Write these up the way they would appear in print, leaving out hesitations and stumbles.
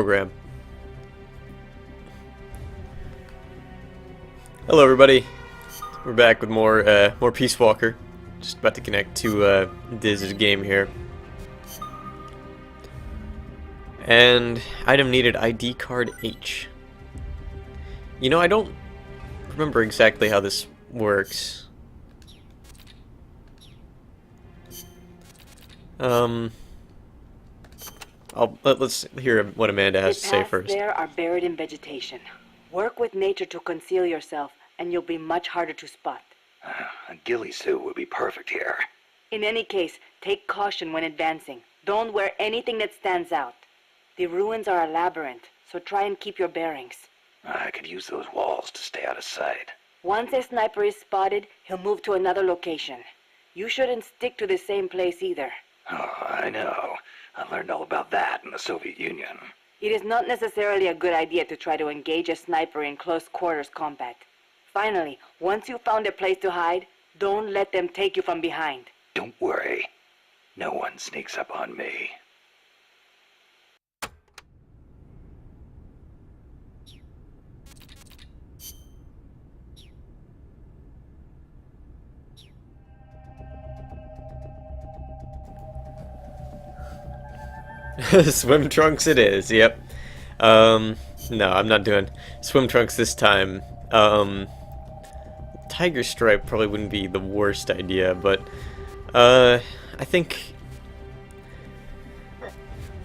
program. Hello everybody, we're back with more Peace Walker. Just about to connect to Diz's game here. And item needed ID card H. You know, I don't remember exactly how this works. Let's hear what Amanda has to say first. The paths there are buried in vegetation. Work with nature to conceal yourself, and you'll be much harder to spot. A ghillie suit would be perfect here. In any case, take caution when advancing. Don't wear anything that stands out. The ruins are a labyrinth, so try and keep your bearings. I could use those walls to stay out of sight. Once a sniper is spotted, he'll move to another location. You shouldn't stick to the same place either. Oh, I know. I learned all about that in the Soviet Union. It is not necessarily a good idea to try to engage a sniper in close quarters combat. Finally, once you've found a place to hide, don't let them take you from behind. Don't worry. No one sneaks up on me. Swim trunks it is, yep. No, I'm not doing swim trunks this time. Tiger stripe probably wouldn't be the worst idea, but I think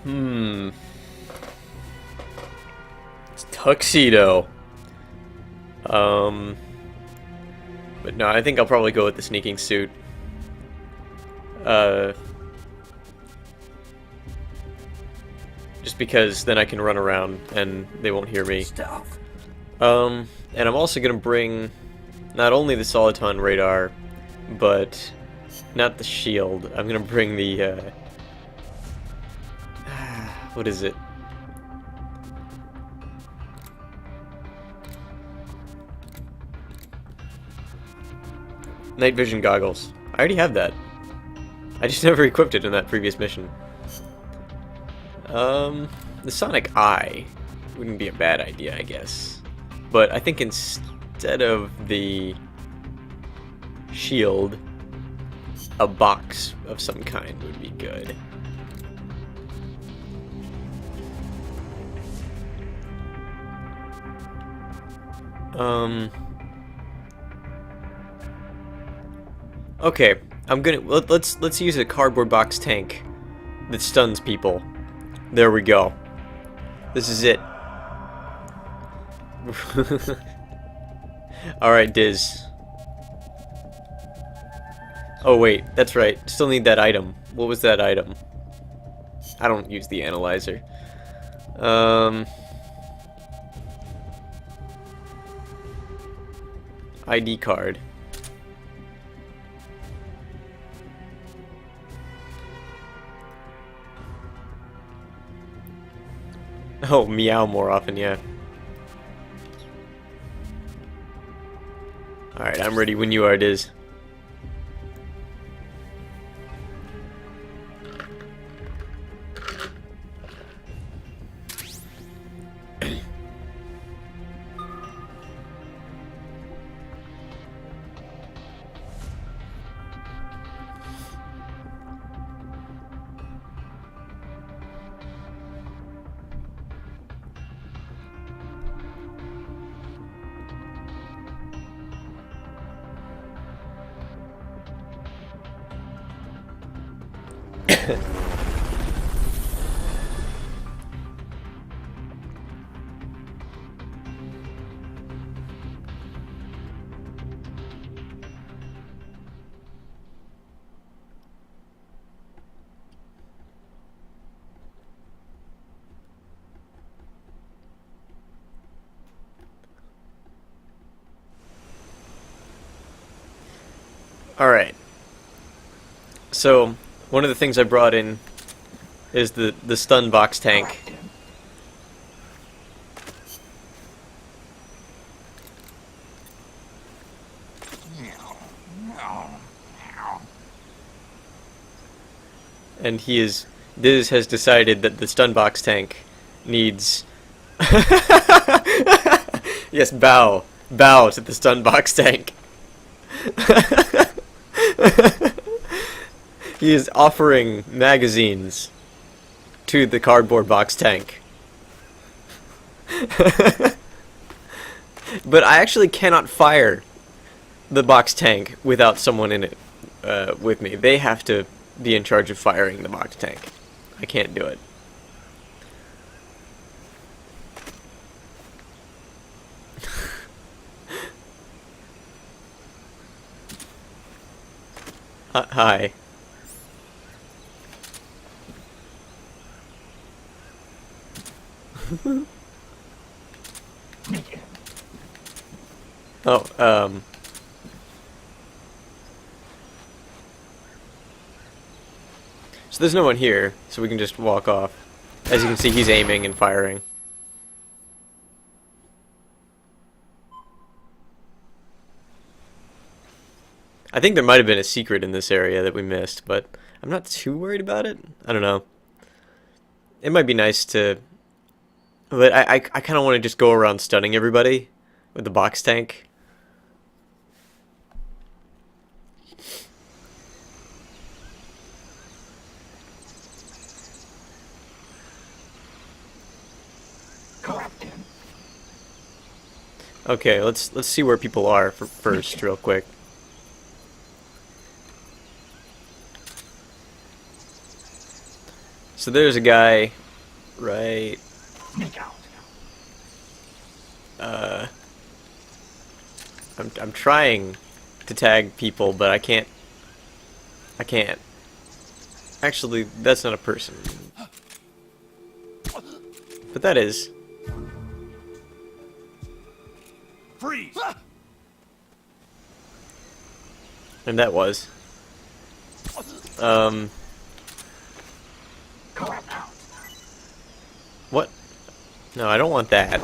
it's tuxedo. But no, I think I'll probably go with the sneaking suit. Just because then I can run around and they won't hear me. And I'm also gonna bring not only the Soliton radar, but not the shield. I'm gonna bring the what is it? Night vision goggles. I already have that. I just never equipped it in that previous mission. The Sonic Eye wouldn't be a bad idea, I guess. But I think instead of the shield, a box of some kind would be good. Okay, let's use a cardboard box tank that stuns people. There we go. This is it. Alright, Diz. Oh wait, that's right. Still need that item. What was that item? I don't use the analyzer. ID card. Oh, meow more often, yeah. Alright, I'm ready when you are, Diz. Alright. So, one of the things I brought in is the stun box tank. And Diz has decided that the stun box tank needs... Yes, bow. Bow to the stun box tank. He is offering magazines to the cardboard box tank. But I actually cannot fire the box tank without someone in it with me. They have to be in charge of firing the box tank. I can't do it. Hi. Oh, so there's no one here, so we can just walk off. As you can see, he's aiming and firing. I think there might have been a secret in this area that we missed, but I'm not too worried about it. I don't know. It might be nice to... But I kind of want to just go around stunning everybody with the box tank. Okay, let's see where people are first, real quick. So there's a guy, right? I'm trying to tag people, but I can't. Actually, that's not a person. But that is. Freeze! And that was. What? No, I don't want that.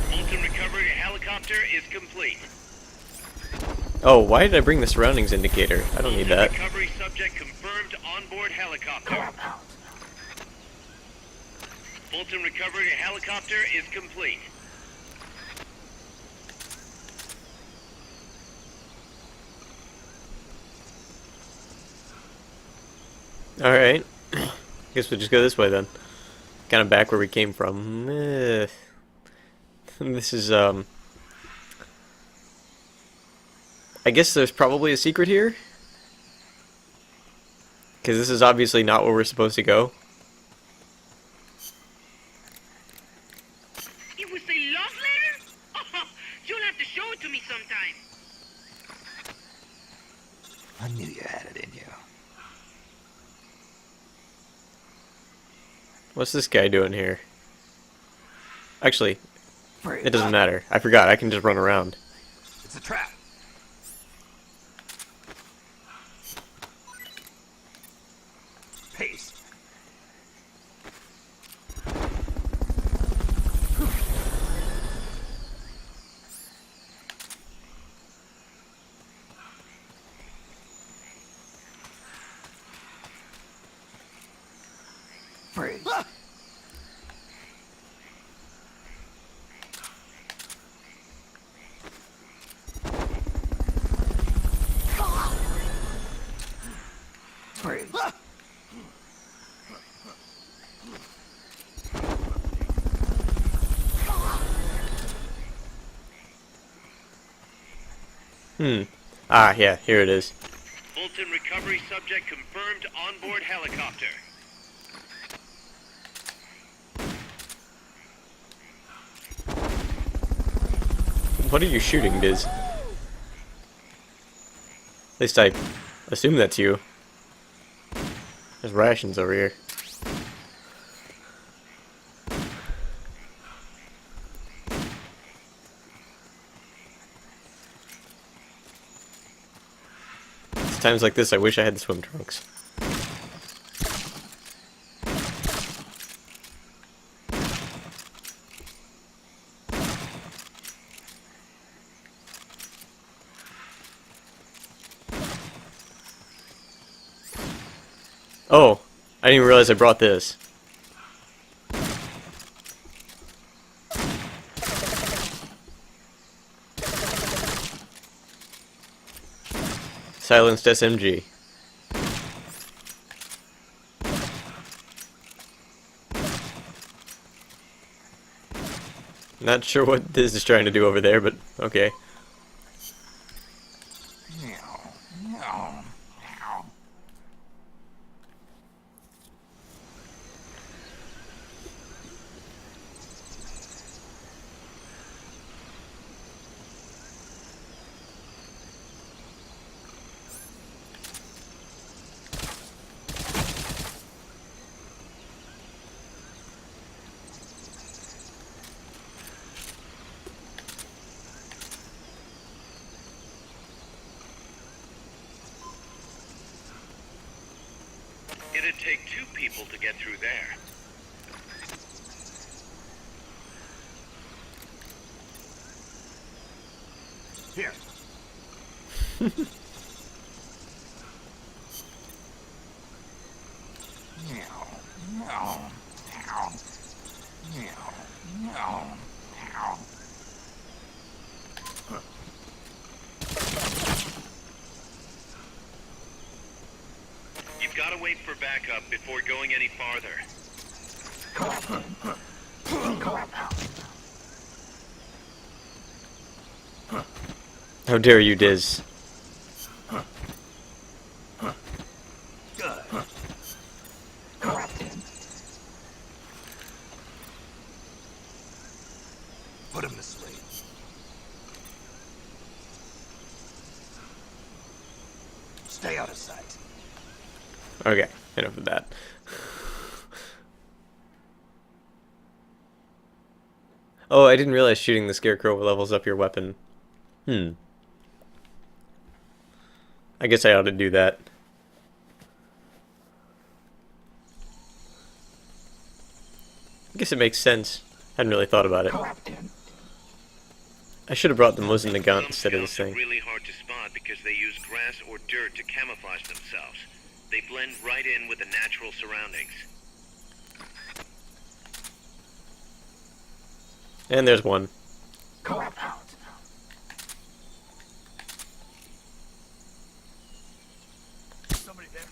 Fulton recovery helicopter is complete. Oh, why did I bring the surroundings indicator? I don't need that. Recovery subject confirmed onboard helicopter. Fulton recovery helicopter is complete. Alright. Guess we'll just go this way then. Kind of back where we came from. This is, I guess there's probably a secret here? Because this is obviously not where we're supposed to go. It was a love letter? Oh, you'll have to show it to me sometime. I knew you had it in you. What's this guy doing here? Actually, Freeze. it doesn't matter. I forgot. I can just run around. It's a trap. Pace. Freeze. Freeze. Ah, yeah, here it is. Fulton recovery subject confirmed onboard helicopter. What are you shooting, Diz? At least I assume that's you. There's rations over here. It's times like this I wish I had the swim trunks. Oh, I didn't even realize I brought this. Silenced SMG. Not sure what this is trying to do over there, but okay. It'd take 2 people to get through there. Here. You've got to wait for backup before going any farther. How dare you, Diz? Put him to sleep. Stay out of sight. Okay, enough of that. Oh, I didn't realize shooting the Scarecrow levels up your weapon. I guess I ought to do that. I guess it makes sense. Hadn't really thought about it. I should have brought the Mosin Nagant instead of this Scouts are thing. really hard to spot because they use grass or dirt to camouflage themselves. They blend right in with the natural surroundings. And there's one. Somebody there?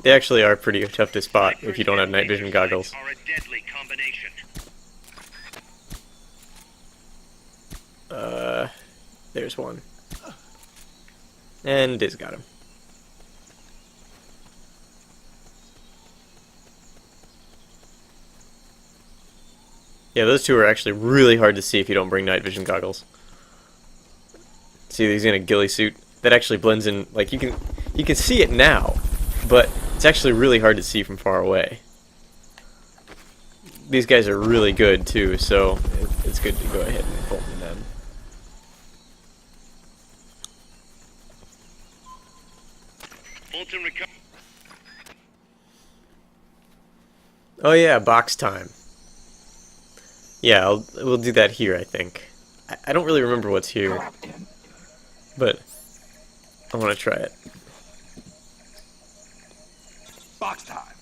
They actually are pretty tough to spot if you don't have night vision goggles. Are a deadly combination. There's one. And Diz got him. Yeah, those two are actually really hard to see if you don't bring night vision goggles. See, he's in a ghillie suit. That actually blends in, like, you can see it now, but it's actually really hard to see from far away. These guys are really good too, so it's good to go ahead and pull them in. Fulton recover. Oh yeah, box time. Yeah, we'll do that here, I think. I don't really remember what's here, but I want to try it. Box time.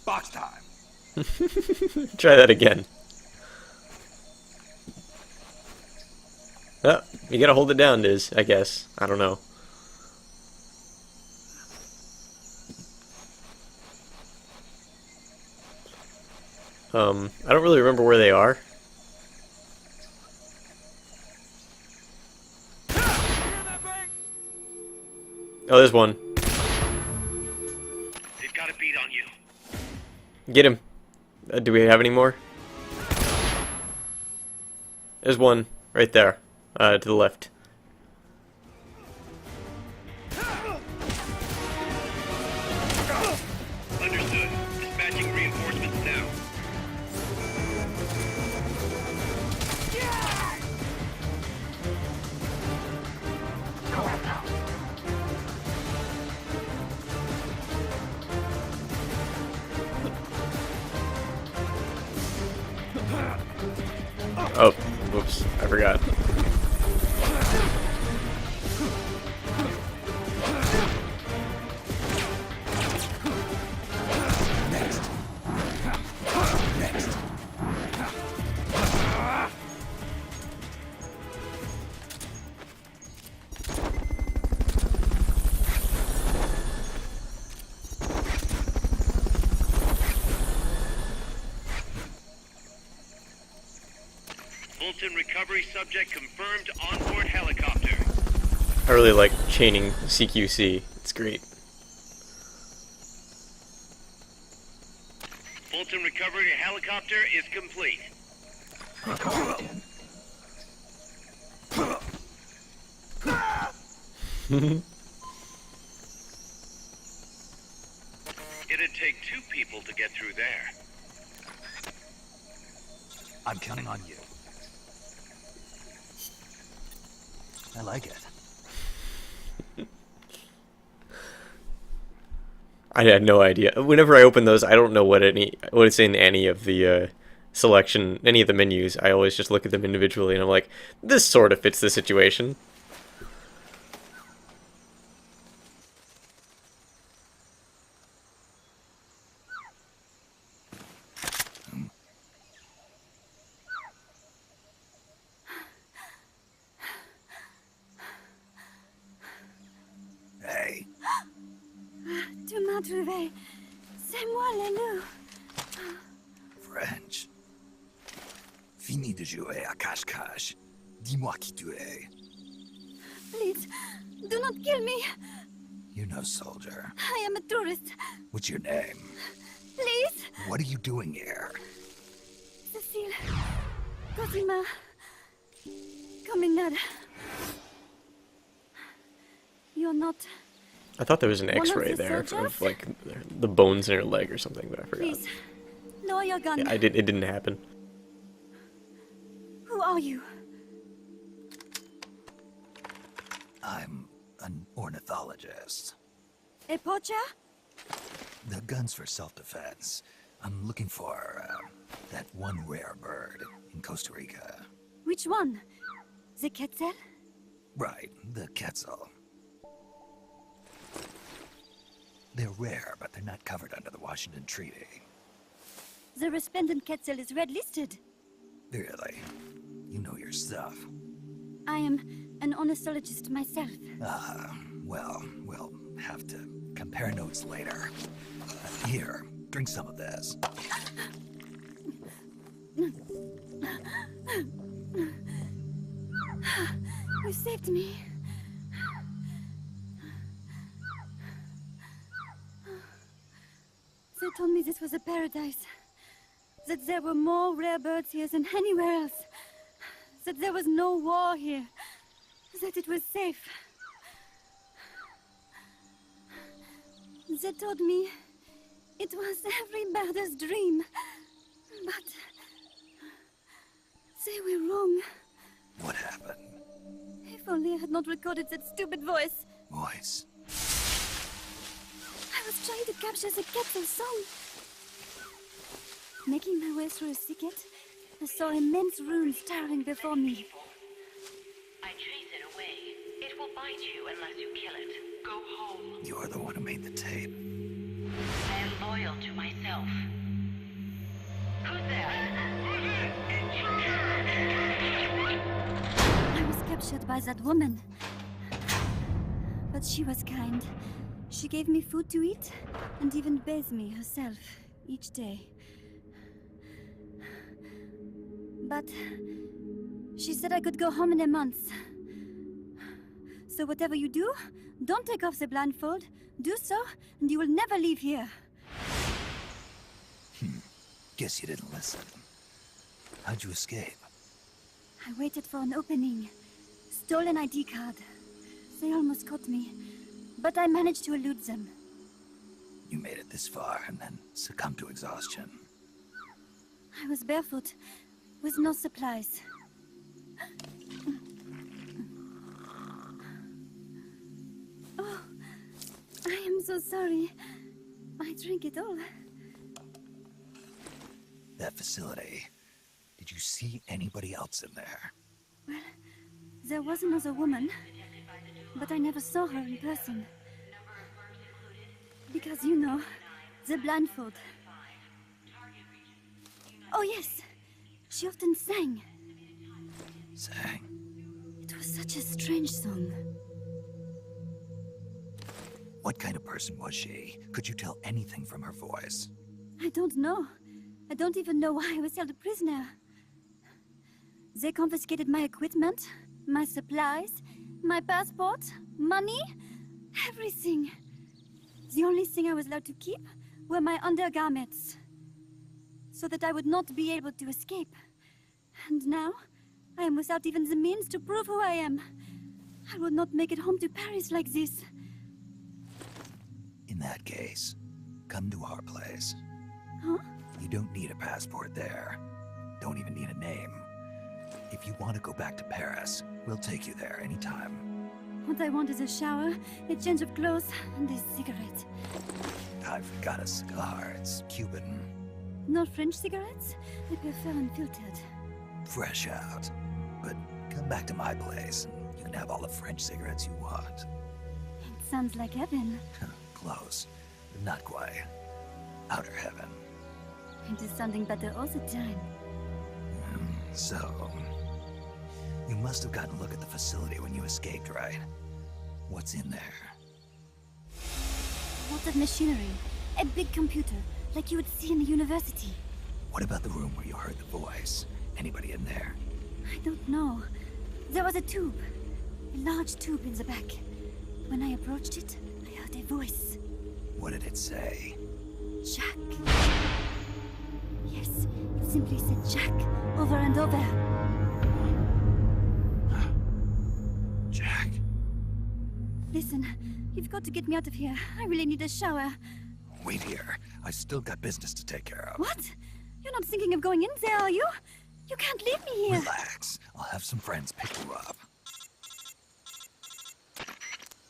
Box time. Try that again. Oh, you gotta hold it down, Diz, I guess. I don't know. I don't really remember where they are. Oh, there's one. They've got a beat on you. Get him. Do we have any more? There's one right there, to the left. Understood. Dispatching reinforcements now. Oh, Oops, I forgot. Fulton recovery subject confirmed onboard helicopter. I really like chaining CQC. It's great. Fulton recovery helicopter is complete. It'd take 2 people to get through there. I'm counting on you. I like it. I had no idea. Whenever I open those, I don't know what it's in any of the selection, any of the menus. I always just look at them individually, and I'm like, this sort of fits the situation. Hey, Tu m'as trouvé. C'est moi, le loup. French. Fini de jouer à cache-cache. Dis-moi qui tu es. Please, do not kill me. You're no soldier. I am a tourist. What's your name? Please. What are you doing here? Cecile. Cosima. Caminada. You're not... I thought there was an One of X-ray the there soldiers? of like the bones in her leg or something, but I forgot. Please. Lower your gun. Yeah, it didn't happen. Who are you? I'm an ornithologist. A poacher? The gun's for self-defense. I'm looking for that one rare bird in Costa Rica. Which one? The Quetzal? Right, the Quetzal. They're rare, but they're not covered under the Washington Treaty. The resplendent Quetzal is red-listed. Really? You know your stuff. I am an ornithologist myself. Well, we'll have to compare notes later. Here, drink some of this. You saved me. They told me this was a paradise. That there were more rare birds here than anywhere else. That there was no war here. That it was safe. They told me it was every birder's dream. But they were wrong. What happened? If only I had not recorded that stupid voice. Voice. I was trying to capture the Quetzal song. Making my way through a thicket, I saw immense runes towering before me. I chase it away. It will bite you unless you kill it. Go home. You're the one who made the tape. I am loyal to myself. Who's there? I was captured by that woman. But she was kind. She gave me food to eat, and even bathed me herself each day. But she said I could go home in a month. So whatever you do, don't take off the blindfold. Do so, and you will never leave here. Guess you didn't listen. How'd you escape? I waited for an opening. Stole an ID card. They almost caught me, but I managed to elude them. You made it this far and then succumbed to exhaustion. I was barefoot, with no supplies. Oh, I am so sorry. I drank it all. That facility, Did you see anybody else in there? There was another woman, but I never saw her in person. Because, you know, the blindfold. Oh, yes. She often sang. Sang? It was such a strange song. What kind of person was she? Could you tell anything from her voice? I don't know. I don't even know why I was held a prisoner. They confiscated my equipment, my supplies, my passport, money, everything. The only thing I was allowed to keep were my undergarments, so that I would not be able to escape. And now, I am without even the means to prove who I am. I will not make it home to Paris like this. In that case, come to our place. Huh? You don't need a passport there. Don't even need a name. If you want to go back to Paris, we'll take you there anytime. What I want is a shower, a change of clothes, and a cigarette. I've got a cigar. It's Cuban. No French cigarettes? I prefer unfiltered. Fresh out. But come back to my place, and you can have all the French cigarettes you want. It sounds like heaven. Close. But not quite. Outer heaven. It is sounding better all the time. So... You must have gotten a look at the facility when you escaped, right? What's in there? Lots of machinery. A big computer, like you would see in the university. What about the room where you heard the voice? Anybody in there? I don't know. There was a tube. A large tube in the back. When I approached it, I heard a voice. What did it say? Jack. Yes, it simply said Jack over and over. Jack. Listen, you've got to get me out of here. I really need a shower. Wait here. I still got business to take care of. What? You're not thinking of going in there, are you? You can't leave me here. Relax. I'll have some friends pick you up.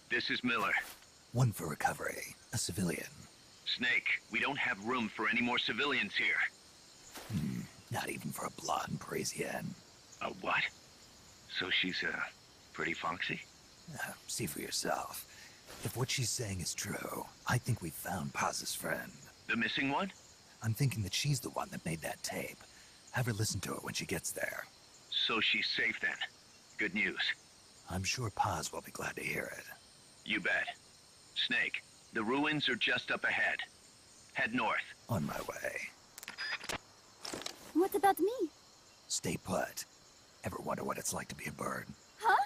This is Miller. One for recovery. A civilian. Snake, we don't have room for any more civilians here. Not even for a blonde Parisienne. A what? So she's, pretty foxy? See for yourself. If what she's saying is true, I think we've found Paz's friend. The missing one? I'm thinking that she's the one that made that tape. Have her listen to it when she gets there. So she's safe then. Good news. I'm sure Paz will be glad to hear it. You bet. Snake, the ruins are just up ahead. Head north. On my way. What about me? Stay put. Ever wonder what it's like to be a bird? Huh?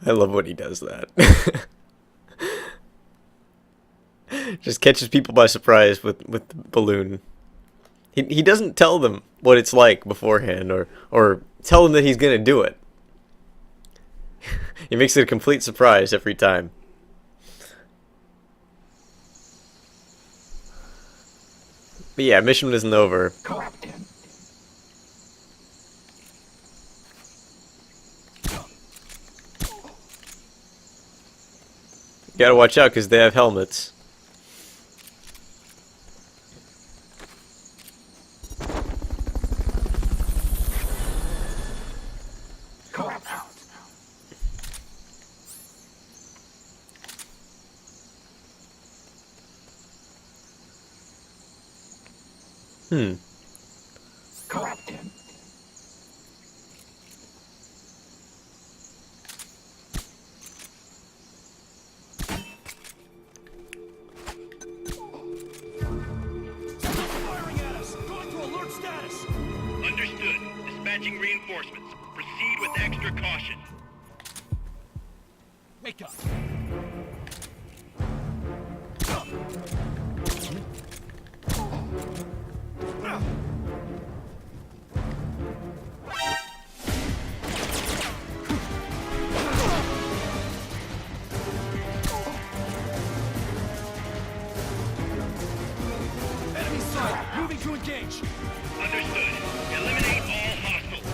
I love when he does that. Just catches people by surprise with the balloon. He doesn't tell them what it's like beforehand or tell them that he's gonna do it. He makes it a complete surprise every time. But yeah, mission isn't over. Captain. You gotta watch out because they have helmets. Captain. Firing at us! Going to alert status! Understood. Dispatching reinforcements. Proceed with extra caution. Wake up! Enemy sight! Moving to engage! Understood. Eliminate all hostiles.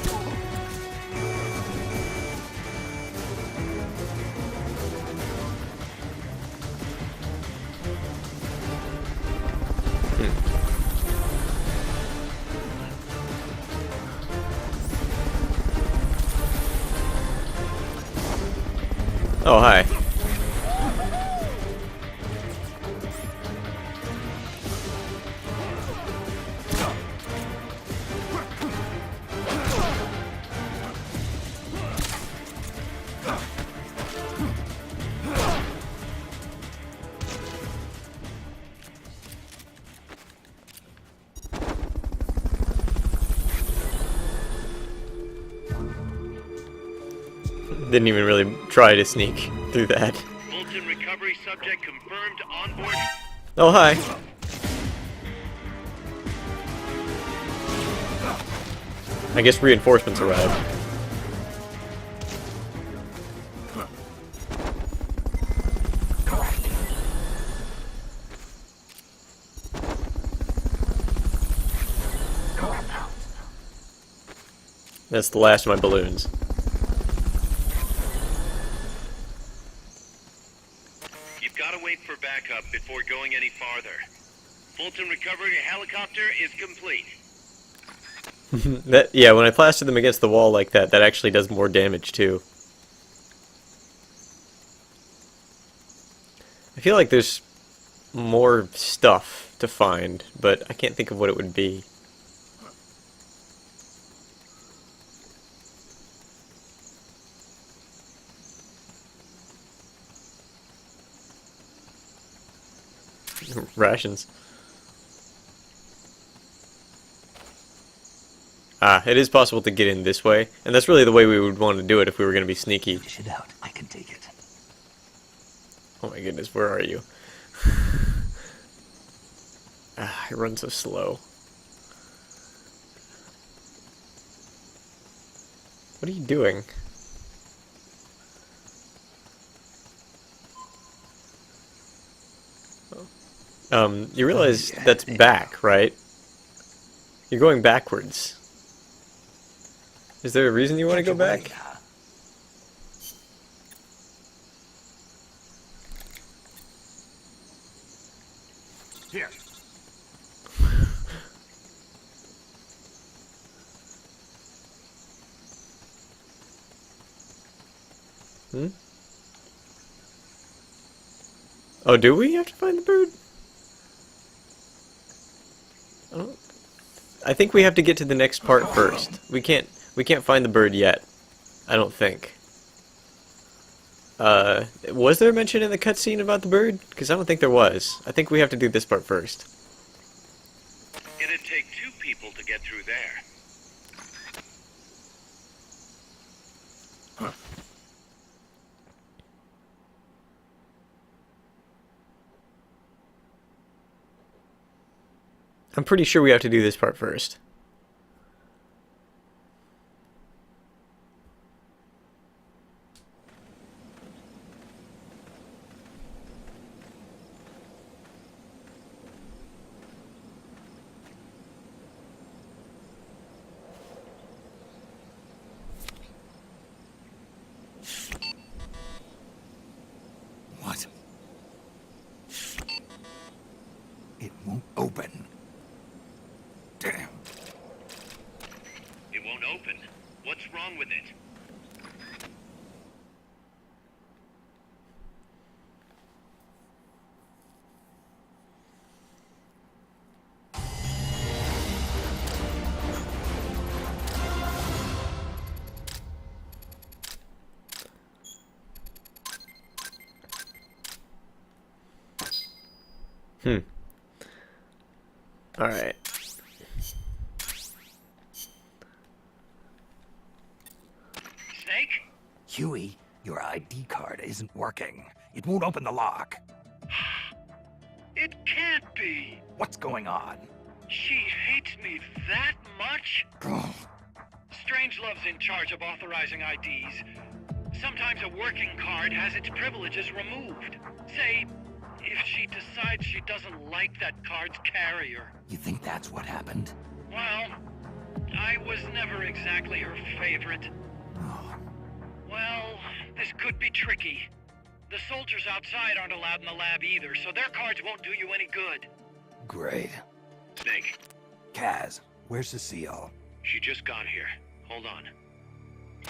Oh, hi. Didn't even really try to sneak through that. Fulton recovery subject confirmed on board. Oh, hi. I guess reinforcements arrived. That's the last of my balloons. You've got to wait for backup before going any farther. Fulton recovery helicopter is complete. Yeah, when I plaster them against the wall like that, that actually does more damage too. I feel like there's more stuff to find, but I can't think of what it would be. Rations. Ah, it is possible to get in this way, and that's really the way we would want to do it if we were going to be sneaky. Fish it out. I can take it. Oh my goodness, where are you? Ah, I run so slow. What are you doing? You realize that's back, right? You're going backwards. Is there a reason you want to go back? Here. Hmm? Oh, do we have to find the bird? I think we have to get to the next part first. We can't find the bird yet. I don't think. Was there a mention in the cutscene about the bird? Because I don't think there was. I think we have to do this part first. It'd take 2 people to get through there. I'm pretty sure we have to do this part first. What? It won't open. Damn. It won't open. What's wrong with it? Alright. Snake? Huey, your ID card isn't working. It won't open the lock. It can't be. What's going on? She hates me that much? Strangelove's in charge of authorizing IDs. Sometimes a working card has its privileges removed. Say, if she decides she doesn't like that card's carrier. You think that's what happened? Well, I was never exactly her favorite. Oh, Well, this could be tricky. The soldiers outside aren't allowed in the lab either, so their cards won't do you any good. great. Snake. Kaz, where's Cecile? She just got here. Hold on.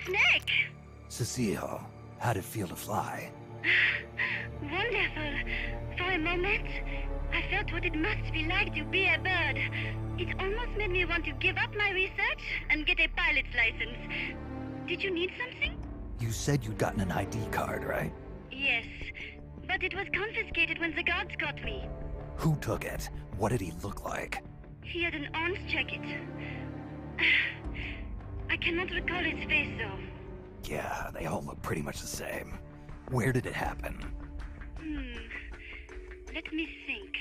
Snake! Cecile, How'd it feel to fly? Wonderful. For a moment, I felt what it must be like to be a bird. It almost made me want to give up my research and get a pilot's license. Did you need something? You said you'd gotten an ID card, right? Yes, but it was confiscated when the guards got me. Who took it? What did he look like? He had an orange jacket. I cannot recall his face, though. Yeah, they all look pretty much the same. Where did it happen? Let me think.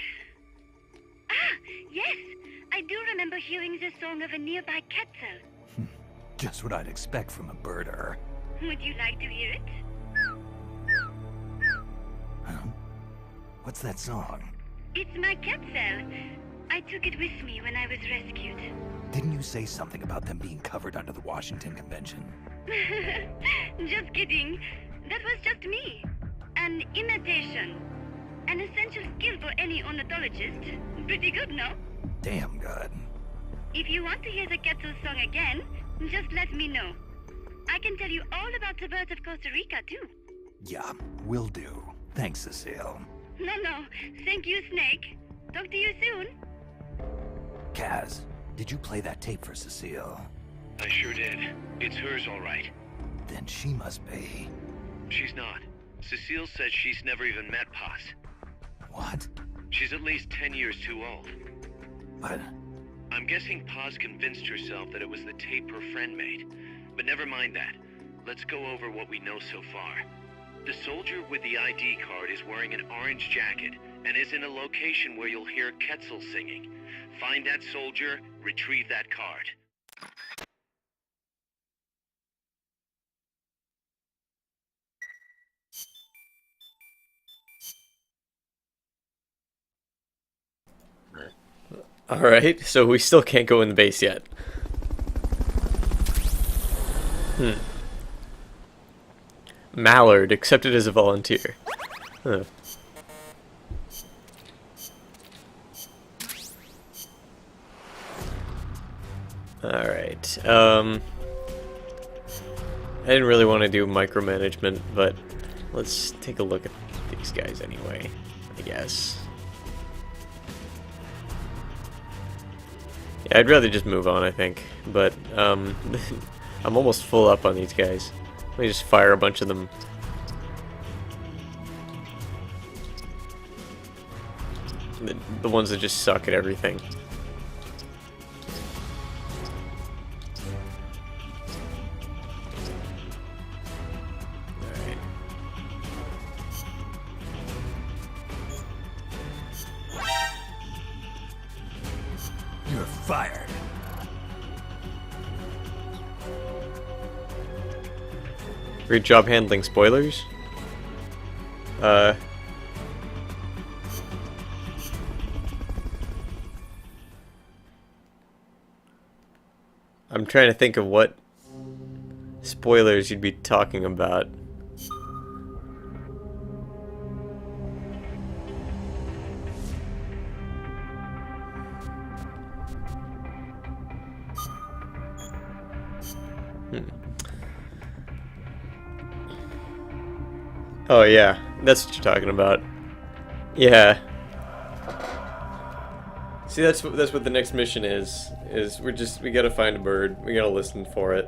Ah, yes! I do remember hearing the song of a nearby Quetzal. Just what I'd expect from a birder. Would you like to hear it? Huh? What's that song? It's my Quetzal. I took it with me when I was rescued. Didn't you say something about them being covered under the Washington Convention? Just kidding. That was just me. An imitation. An essential skill for any ornithologist. Pretty good, no? Damn good. If you want to hear the Quetzal song again, just let me know. I can tell you all about the birds of Costa Rica, too. Yeah, will do. Thanks, Cecile. No. Thank you, Snake. Talk to you soon. Kaz, did you play that tape for Cecile? I sure did. It's hers, all right. Then she must be... She's not. Cecile says she's never even met Paz. What? She's at least 10 years too old. But... I'm guessing Paz convinced herself that it was the tape her friend made. But never mind that. Let's go over what we know so far. The soldier with the ID card is wearing an orange jacket and is in a location where you'll hear Quetzal singing. Find that soldier, retrieve that card. Alright, so we still can't go in the base yet. Mallard, accepted as a volunteer. Huh. Alright, I didn't really want to do micromanagement, but let's take a look at these guys anyway, I guess. Yeah, I'd rather just move on, I think, but I'm almost full up on these guys. Let me just fire a bunch of them. The ones that just suck at everything. Alright. You're fired. Great job handling spoilers. I'm trying to think of what spoilers you'd be talking about. Oh yeah, that's what you're talking about. Yeah. See, that's what the next mission is. We gotta find a bird. We gotta listen for it.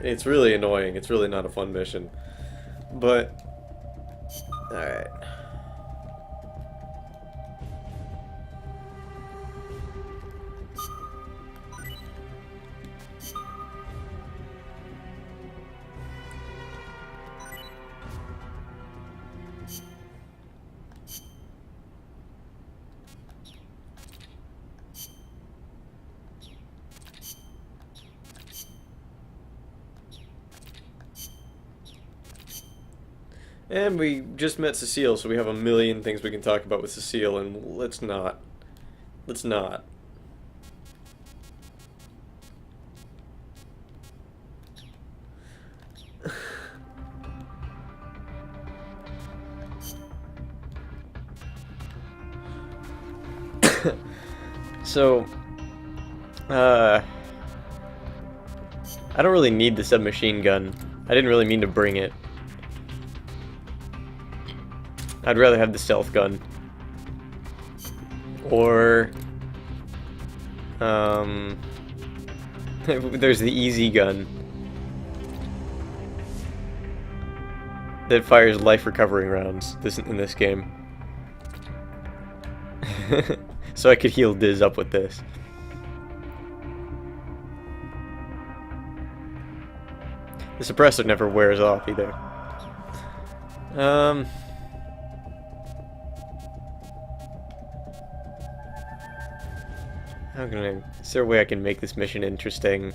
It's really annoying. It's really not a fun mission. But alright. And we just met Cecile, so we have a million things we can talk about with Cecile, and let's not. Let's not. So, I don't really need the submachine gun. I didn't really mean to bring it. I'd rather have the stealth gun. Or... there's the easy gun. That fires life recovering rounds in this game. So I could heal Diz up with this. The suppressor never wears off either. Is there a way I can make this mission interesting?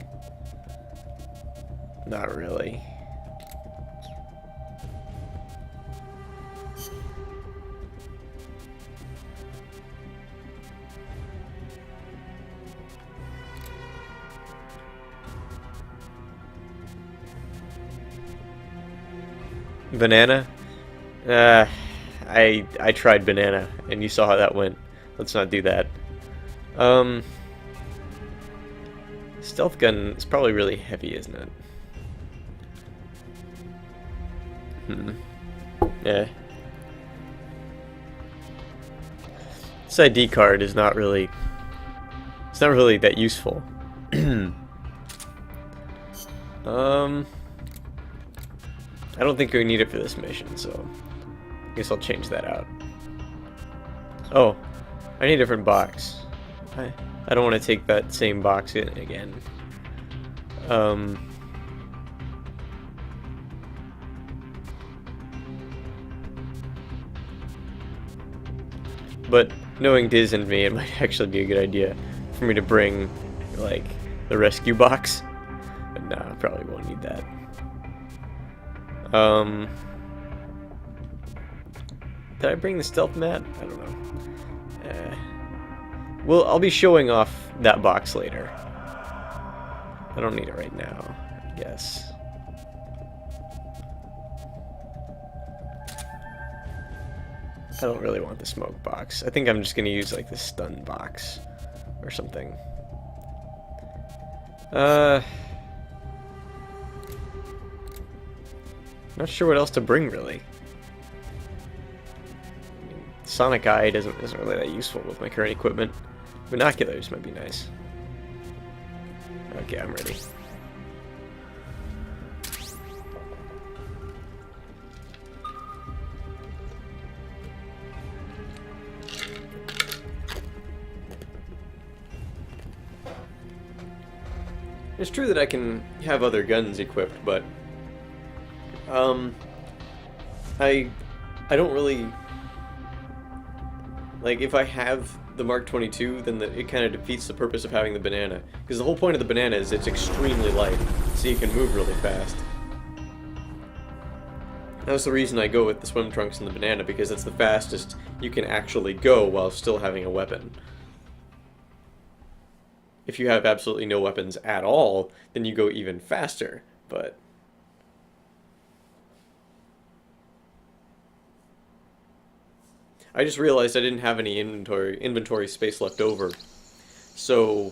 Not really. Banana? I tried banana, and you saw how that went. Let's not do that. Stealth gun is probably really heavy, isn't it? Yeah. This ID card is not really... It's not really that useful. I don't think we need it for this mission, so I guess I'll change that out. Oh, I need a different box. I don't want to take that same box in again. But knowing Diz and me, it might actually be a good idea for me to bring, like, the rescue box. But no, I probably won't need that. Did I bring the stealth mat? I don't know. Well, I'll be showing off that box later. I don't need it right now, I guess. I don't really want the smoke box. I think I'm just gonna use like the stun box or something. Not sure what else to bring, really. I mean, Sonic Eye isn't really that useful with my current equipment. Binoculars might be nice. Okay, I'm ready. It's true that I can have other guns equipped, but I don't really like, if I have the Mark 22, then it kind of defeats the purpose of having the banana, because the whole point of the banana is it's extremely light, so you can move really fast. That's the reason I go with the swim trunks and the banana, because it's the fastest you can actually go while still having a weapon. If you have absolutely no weapons at all, then you go even faster, but... I just realized I didn't have any inventory space left over, so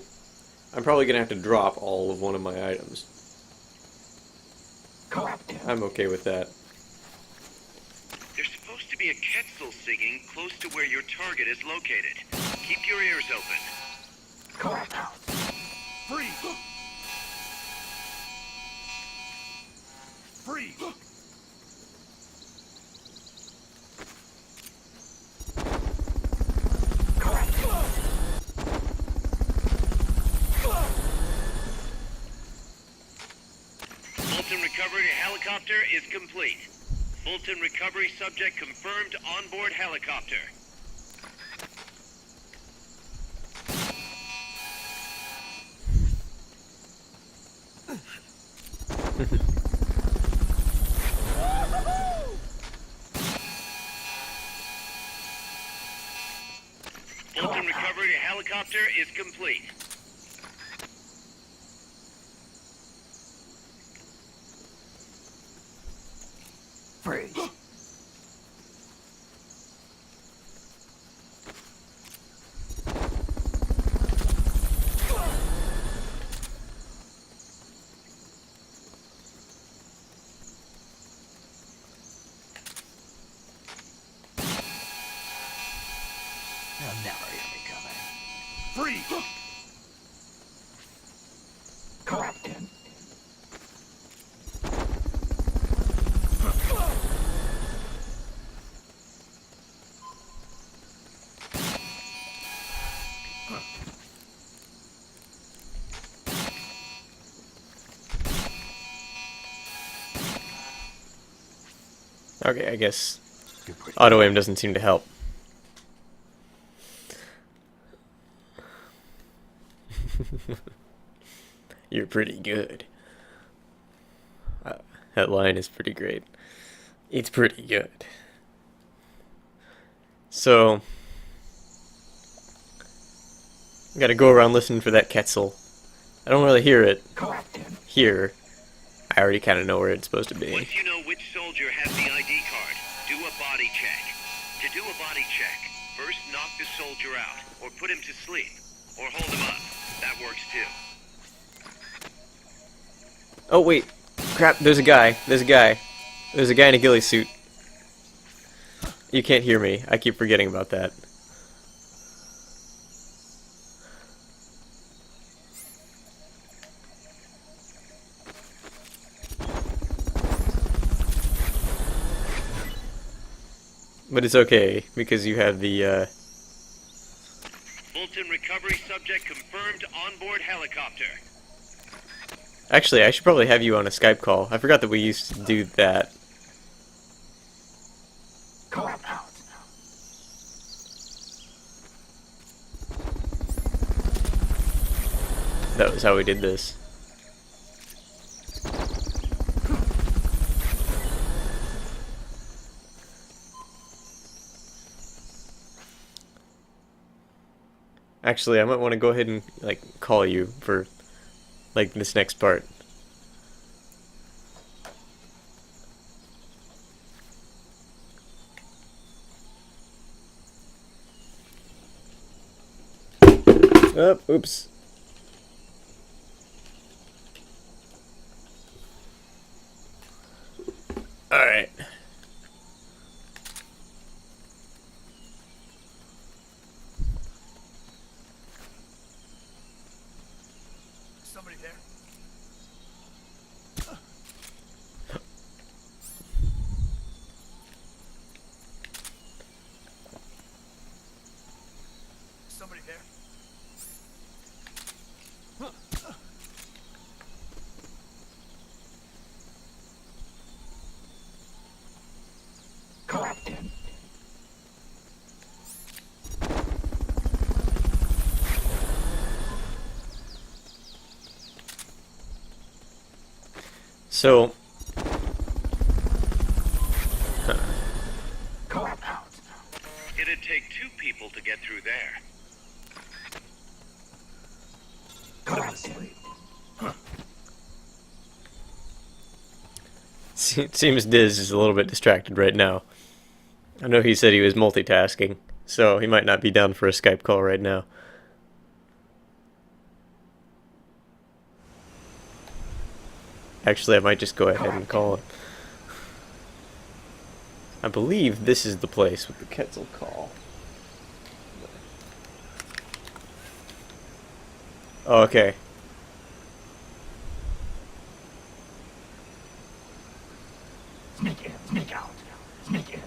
I'm probably going to have to drop all of one of my items. I'm okay with that. There's supposed to be a Quetzal singing close to where your target is located. Keep your ears open. Freeze! Freeze! Fulton recovery helicopter is complete. Fulton recovery subject confirmed onboard helicopter. Fulton recovery helicopter is complete. Freeze. They'll never hear me coming. Freeze! Captain. Okay, I guess auto aim doesn't seem to help. You're pretty good. That line is pretty great. It's pretty good. So, gotta go around listening for that Quetzal. I don't really hear it here. I already kind of know where it's supposed to be. Once you know which soldier has the ID card, do a body check. To do a body check, first knock the soldier out, or put him to sleep, or hold him up. That works too. Oh wait, crap! There's a guy. There's a guy. There's a guy in a ghillie suit. You can't hear me. I keep forgetting about that. But it's okay, because you have the, Fulton recovery subject confirmed onboard helicopter. Actually, I should probably have you on a Skype call. I forgot that we used to do that. That was how we did this. Actually, I might want to go ahead and, like, call you for, like, this next part. Oh, oops. Alright. Somebody there? Somebody there? So, It'd take 2 people to get through there. it seems Diz is a little bit distracted right now. I know he said he was multitasking, so he might not be down for a Skype call right now. Actually, I might just go ahead and call him. I believe this is the place with the Quetzal call. Oh, okay. Sneak in, sneak out, sneak in.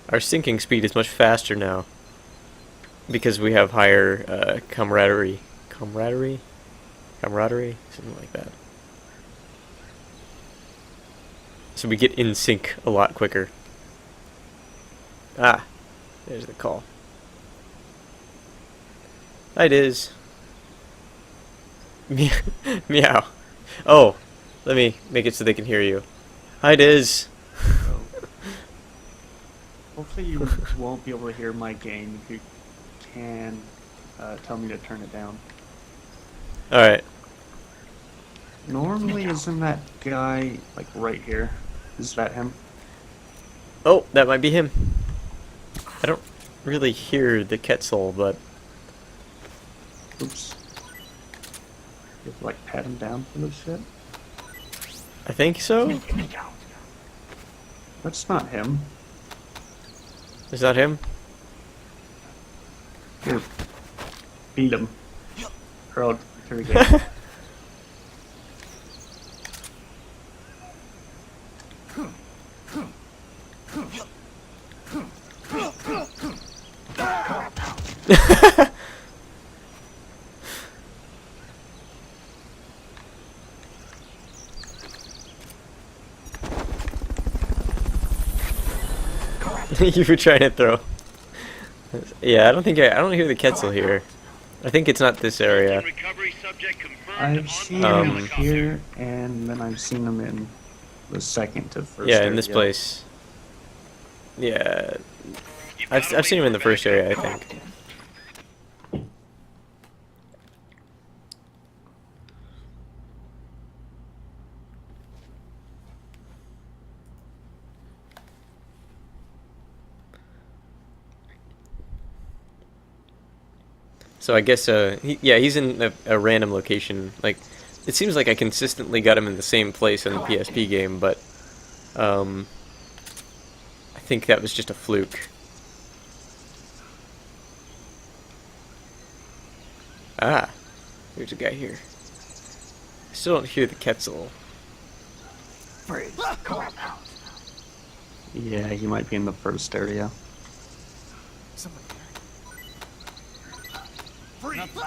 Our sinking speed is much faster now. Because we have higher camaraderie. Camaraderie? Camaraderie? Something like that. So we get in sync a lot quicker. Ah, there's the call. Hi, Diz. Meow. Oh, let me make it so they can hear you. Hi, Diz. Hopefully you won't be able to hear my game if you can tell me to turn it down. Alright. Normally isn't that guy like right here? Is that him? Oh, that might be him. I don't really hear the Quetzal, but... Oops. You have to like pat him down for this shit? I think so? That's not him. Is that him? Here, beat him. Or here we go. You were trying to throw. Yeah, I don't hear the Quetzal here. I think it's not this area. Recovery subject confirmed I've seen onboard him helicopter. here, and then I've seen him in the second to first Yeah, in this area. place. Yeah, You've gotta I've seen wait him in for the first backup. area, I think. So I guess, he's in a random location. Like, it seems like I consistently got him in the same place in the PSP game, but, I think that was just a fluke. Ah, there's a guy here. I still don't hear the Quetzal. Yeah, he might be in the first area.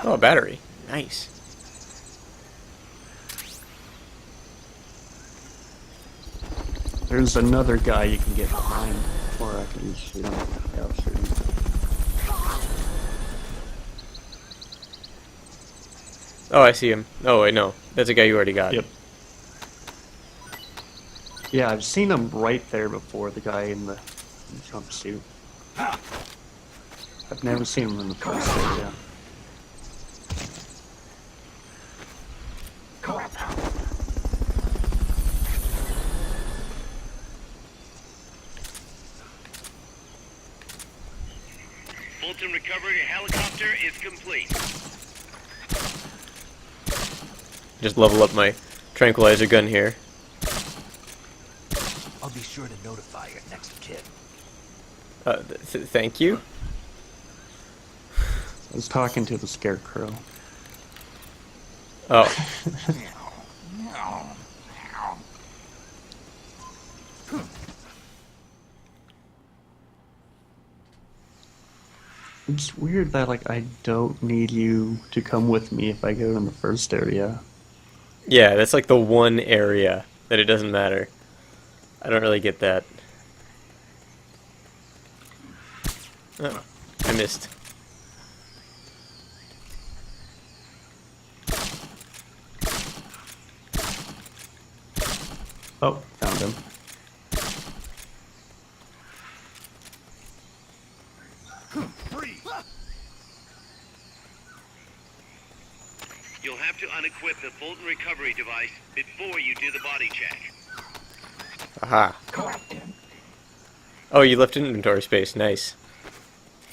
Oh, a battery. Nice. There's another guy you can get behind, or I can shoot him. Yeah, I'll shoot him. Oh, I see him. Oh, wait, no. That's a guy you already got. Yep. Yeah, I've seen him right there before, the guy in the jumpsuit. I've never seen him in the first area. Fulton recovery helicopter is complete. Just level up my tranquilizer gun here. I'll be sure to notify your next of kin. Thank you. I was talking to the scarecrow. Oh. It's weird that, like, I don't need you to come with me if I go in the first area. Yeah, that's like the one area that it doesn't matter. I don't really get that. Oh, I missed. Oh, found him. You'll have to unequip the Fulton recovery device before you do the body check. Aha. Oh, you left inventory space. Nice.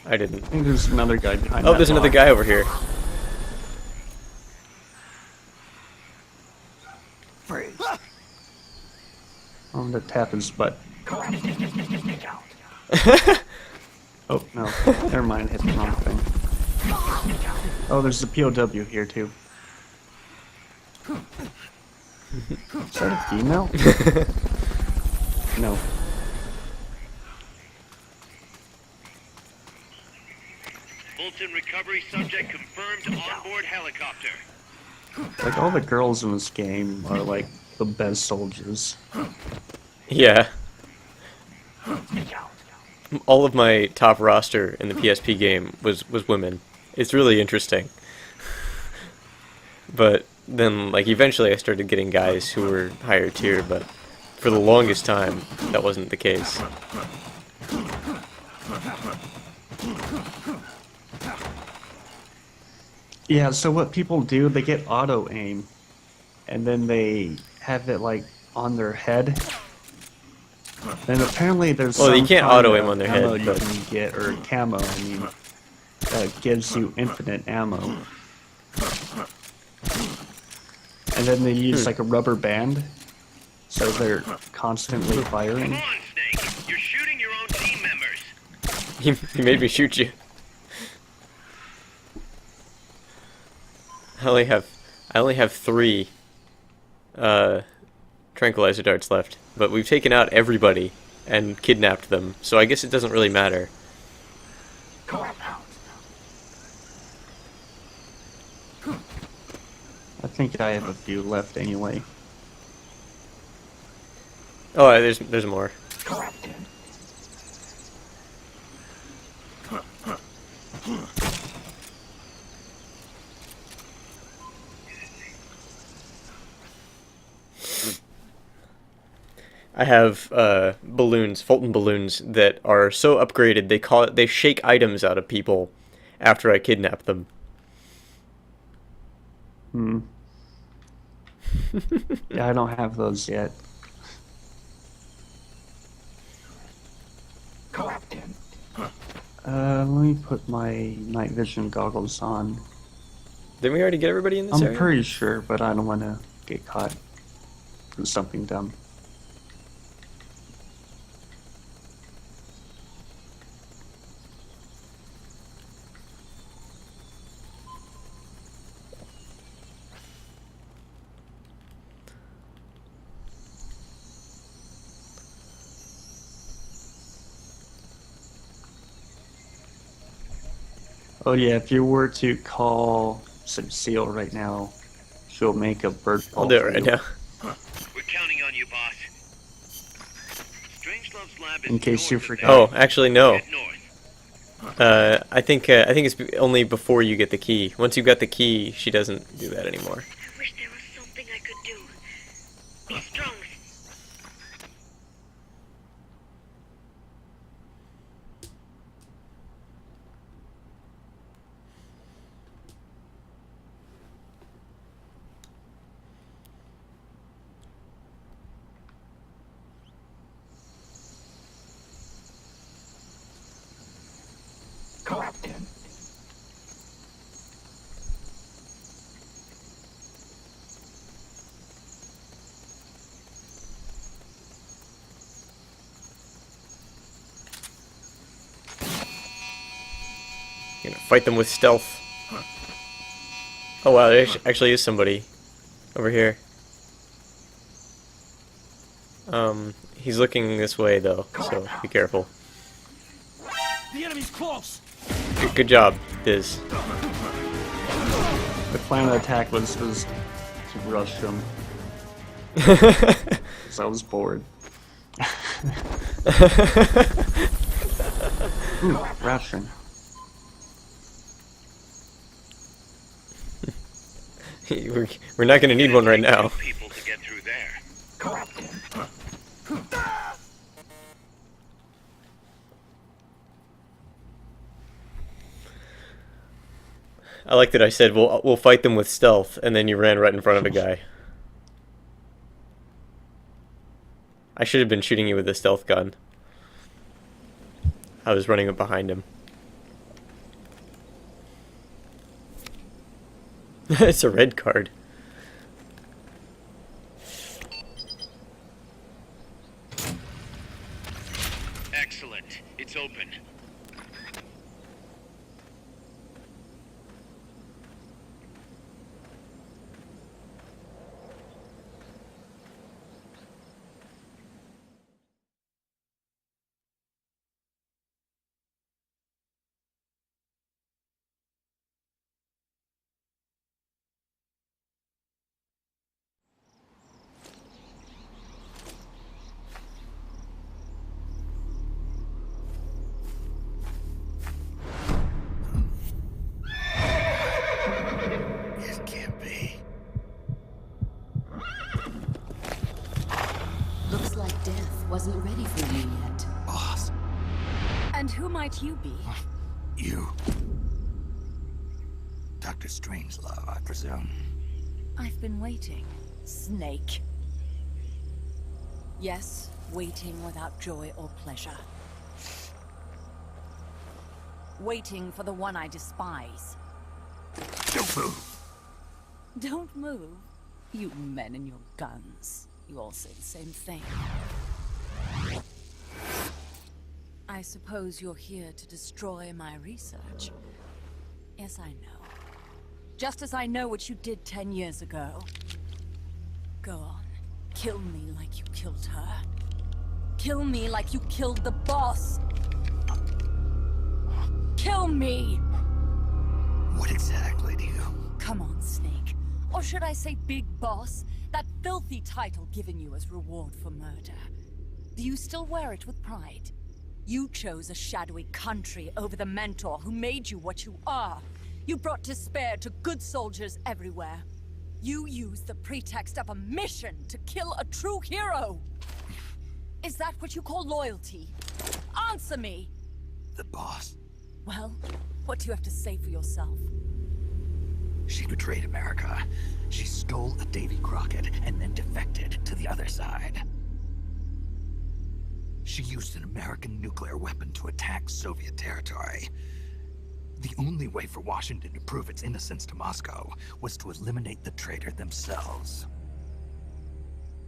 I didn't. I think there's another guy behind Oh, that there's another rock. guy over here. I'm gonna tap his butt. Oh, no. Never mind, hit the wrong thing. Oh, there's a POW here, too. Is that a female? No. Fulton recovery subject confirmed onboard helicopter. Like, all the girls in this game are, like, the best soldiers. Yeah. All of my top roster in the PSP game was women. It's really interesting. But then, like, eventually I started getting guys who were higher tier, but for the longest time, that wasn't the case. Yeah, so what people do, they get auto-aim, and then they have it, like, on their head. And apparently there's Well, you some can't kind auto-aim of on their ammo head, you but- can get, or camo, I mean, that gives you infinite ammo. And then they use, like, a rubber band, so they're constantly Come firing. on, Snake. He made me shoot you. I only have 3 tranquilizer darts left, but we've taken out everybody and kidnapped them, so I guess it doesn't really matter. I think I have a few left anyway. Oh, there's more. I have balloons, Fulton balloons, that are so upgraded they shake items out of people after I kidnap them. Yeah, I don't have those yet. Let me put my night vision goggles on. Didn't we already get everybody in this I'm area? pretty sure, but I don't want to get caught with something dumb. Oh yeah, if you were to call Cecile right now, she'll make a bird call. I'll do it for right you. now. We're counting on you, boss. Strangelove's lab is In case you north of forgot. Oh, actually no. there. North. I think it's only before you get the key. Once you got the key, she doesn't do that anymore. I wish there was something I could do. Be strong. You're gonna fight them with stealth. Oh wow, there actually is somebody over here. He's looking this way though, so be careful. The enemy's close. Good job, Biz. The plan of attack was to rush them. Because I was bored. Ooh, ration. We're not gonna need one right now. People to get through there. I like that I said we'll fight them with stealth, and then you ran right in front of a guy. I should have been shooting you with a stealth gun. I was running up behind him. It's a red card. Excellent. It's open. It can't be. Looks like death wasn't ready for you yet. Boss, And who might you be? you. Dr. Strangelove, I presume. I've been waiting, Snake. Yes, waiting without joy or pleasure. Waiting for the one I despise. Don't move. Don't move. You men and your guns. You all say the same thing. I I suppose you're here to destroy my research. Yes, I know. Just as I know what you did 10 years ago. Go on. Kill me like you killed her. Kill me like you killed the boss. Kill me! What exactly do you... Come on, Snake. Or should I say Big Boss? That filthy title given you as reward for murder. Do you still wear it with pride? You chose a shadowy country over the mentor who made you what you are. You brought despair to good soldiers everywhere. You used the pretext of a mission to kill a true hero. Is that what you call loyalty? Answer me! The boss. Well, what do you have to say for yourself? She betrayed America. She stole a Davy Crockett and then defected to the other side. She used an American nuclear weapon to attack Soviet territory. The only way for Washington to prove its innocence to Moscow was to eliminate the traitor themselves.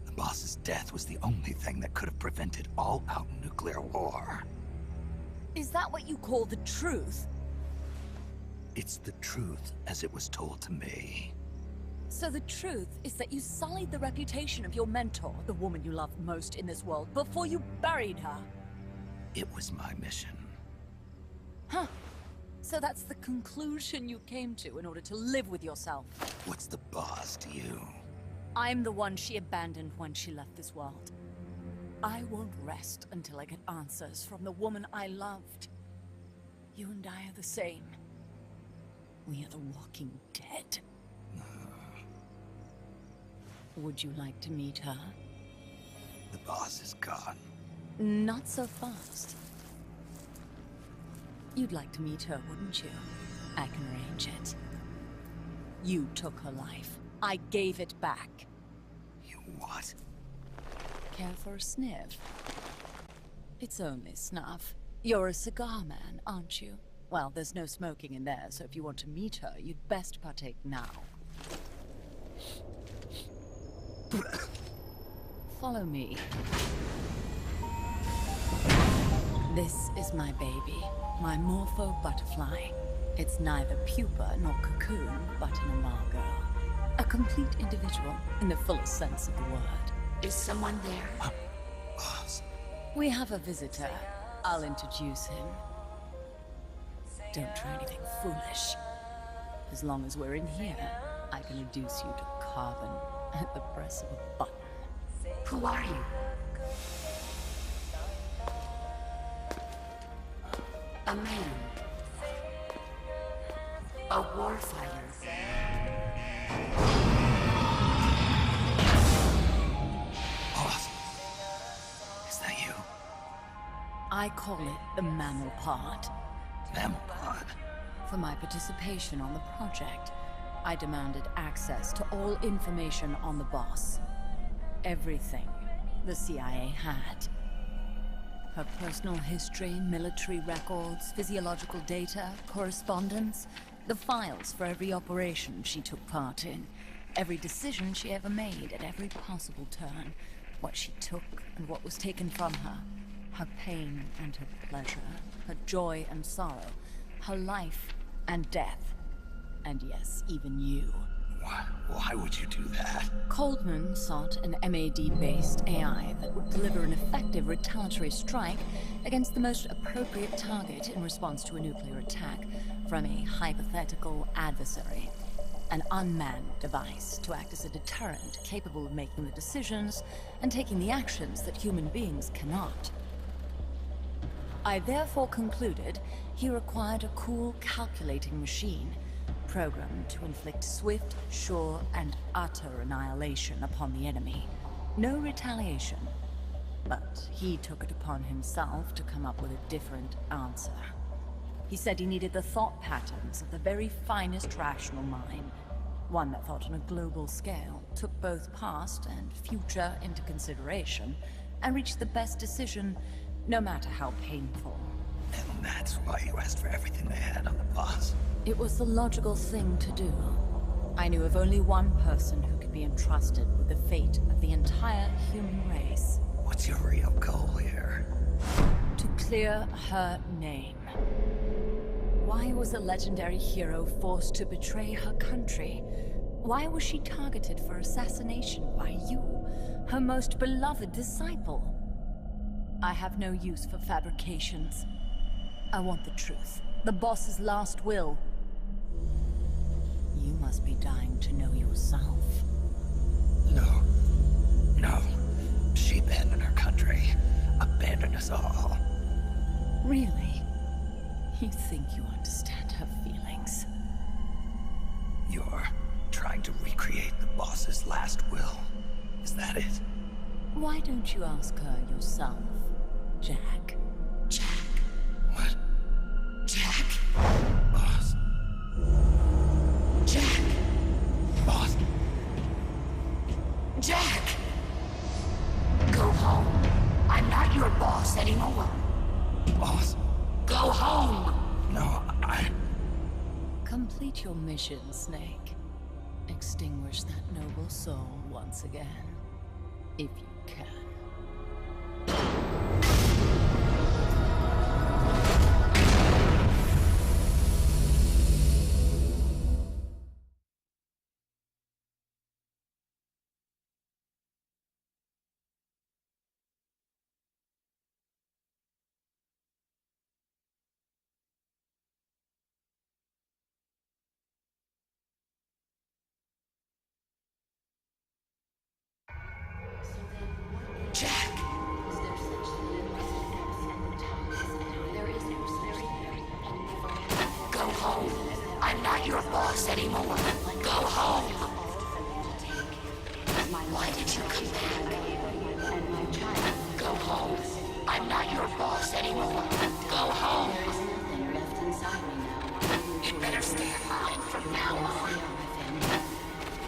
The boss's death was the only thing that could have prevented all-out nuclear war. Is that what you call the truth? It's the truth as it was told to me. So the truth is that you sullied the reputation of your mentor, the woman you loved most in this world, before you buried her. It was my mission. Huh. So that's the conclusion you came to in order to live with yourself. What's the boss to you? I'm the one she abandoned when she left this world. I won't rest until I get answers from the woman I loved. You and I are the same. We are the walking dead. Would you like to meet her? The boss is gone. Not so fast. You'd like to meet her, wouldn't you? I can arrange it. You took her life. I gave it back. You what? Care for a sniff? It's only snuff. You're a cigar man, aren't you? Well, there's no smoking in there, so if you want to meet her, you'd best partake now. Follow me. This is my baby, my Morpho butterfly. It's neither pupa nor cocoon, but an imago. A complete individual, in the fullest sense of the word. Is someone there? Boss. We have a visitor. I'll introduce him. Don't try anything foolish. As long as we're in here, I can reduce you to carbon at the press of a button. Who are you? A man. A warfighter. Boss. Is that you? I call it the mammal pod. Mammal pod? For my participation on the project, I demanded access to all information on the boss. Everything the CIA had. Her personal history, military records, physiological data, correspondence, the files for every operation she took part in, every decision she ever made at every possible turn, what she took and what was taken from her, her pain and her pleasure, her joy and sorrow, her life and death, and yes, even you. Why would you do that? Coldman sought an MAD-based AI that would deliver an effective retaliatory strike against the most appropriate target in response to a nuclear attack from a hypothetical adversary. An unmanned device to act as a deterrent capable of making the decisions and taking the actions that human beings cannot. I therefore concluded he required a cool, calculating machine programmed to inflict swift, sure, and utter annihilation upon the enemy. No retaliation. But he took it upon himself to come up with a different answer. He said he needed the thought patterns of the very finest rational mind, one that thought on a global scale, took both past and future into consideration, and reached the best decision, no matter how painful. And that's why you asked for everything they had on the boss. It was the logical thing to do. I knew of only one person who could be entrusted with the fate of the entire human race. What's your real goal here? To Clear her name. Why was a legendary hero forced to betray her country? Why was she targeted for assassination by you, her most beloved disciple? I have no use for fabrications. I want the truth. The boss's last will. You must be dying to know yourself. No. No. She abandoned her country. Abandoned us all. Really? You think you understand her feelings? You're trying to recreate the boss's last will. Is that it? Why don't you ask her yourself, Jack? Jack? What? Jack? Boss? Jack? Boss? Jack! Go home. I'm not your boss anymore. Boss? Go home! No, Complete your mission, Snake. Extinguish that noble soul once again. If you can. Jack! Go home. I'm not your boss anymore. Go home. Why did you come back? Go home. I'm not your boss anymore. Go home. You better stay alive from now on.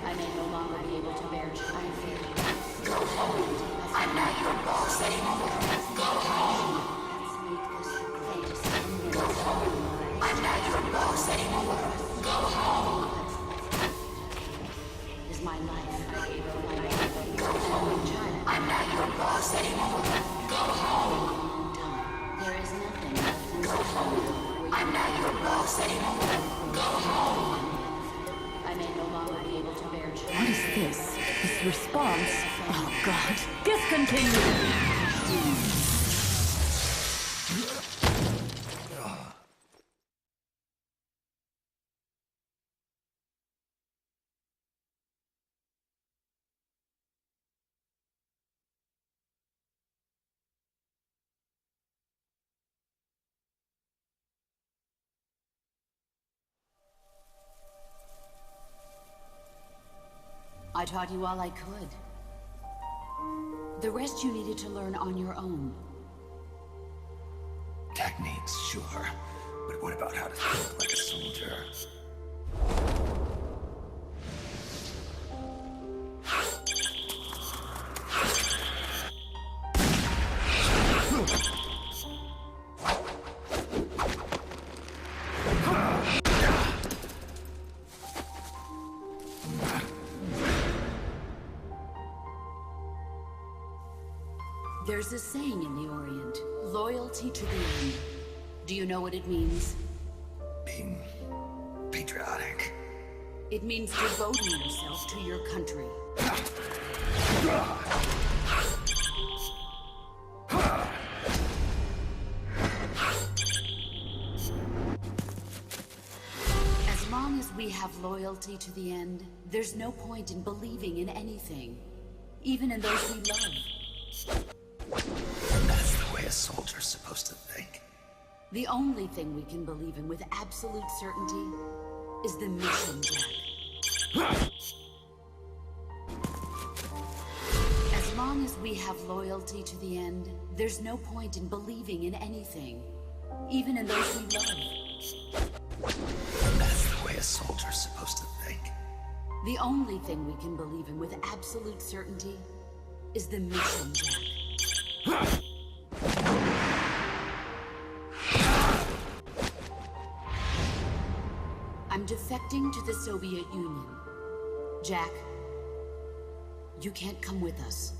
I may no longer be able to bear child. Go home. I'm not your boss anymore. Go home. Go home. I'm not your boss anymore. Go home. Is my life. Go home. I'm not your boss anymore. Go home. There is nothing. Go home. I'm not your boss anymore. Go home. I may no longer be able to bear child. What is this? This response? Oh god. Discontinue! I taught you all I could. The rest you needed to learn on your own. Techniques, sure. But what about how to think like a soldier? There's a saying in the Orient, loyalty to the end. Do you know what it means? Being patriotic. It means devoting yourself to your country. As long as we have loyalty to the end, there's no point in believing in anything, even in those we love. And that's the way a soldier's supposed to think. The only thing we can believe in with absolute certainty is the mission, Jack. As long as we have loyalty to the end, there's no point in believing in anything, even in those we love. And that's the way a soldier's supposed to think. The only thing we can believe in with absolute certainty is the mission, Jack. I'm defecting to the Soviet Union. Jack, you can't come with us.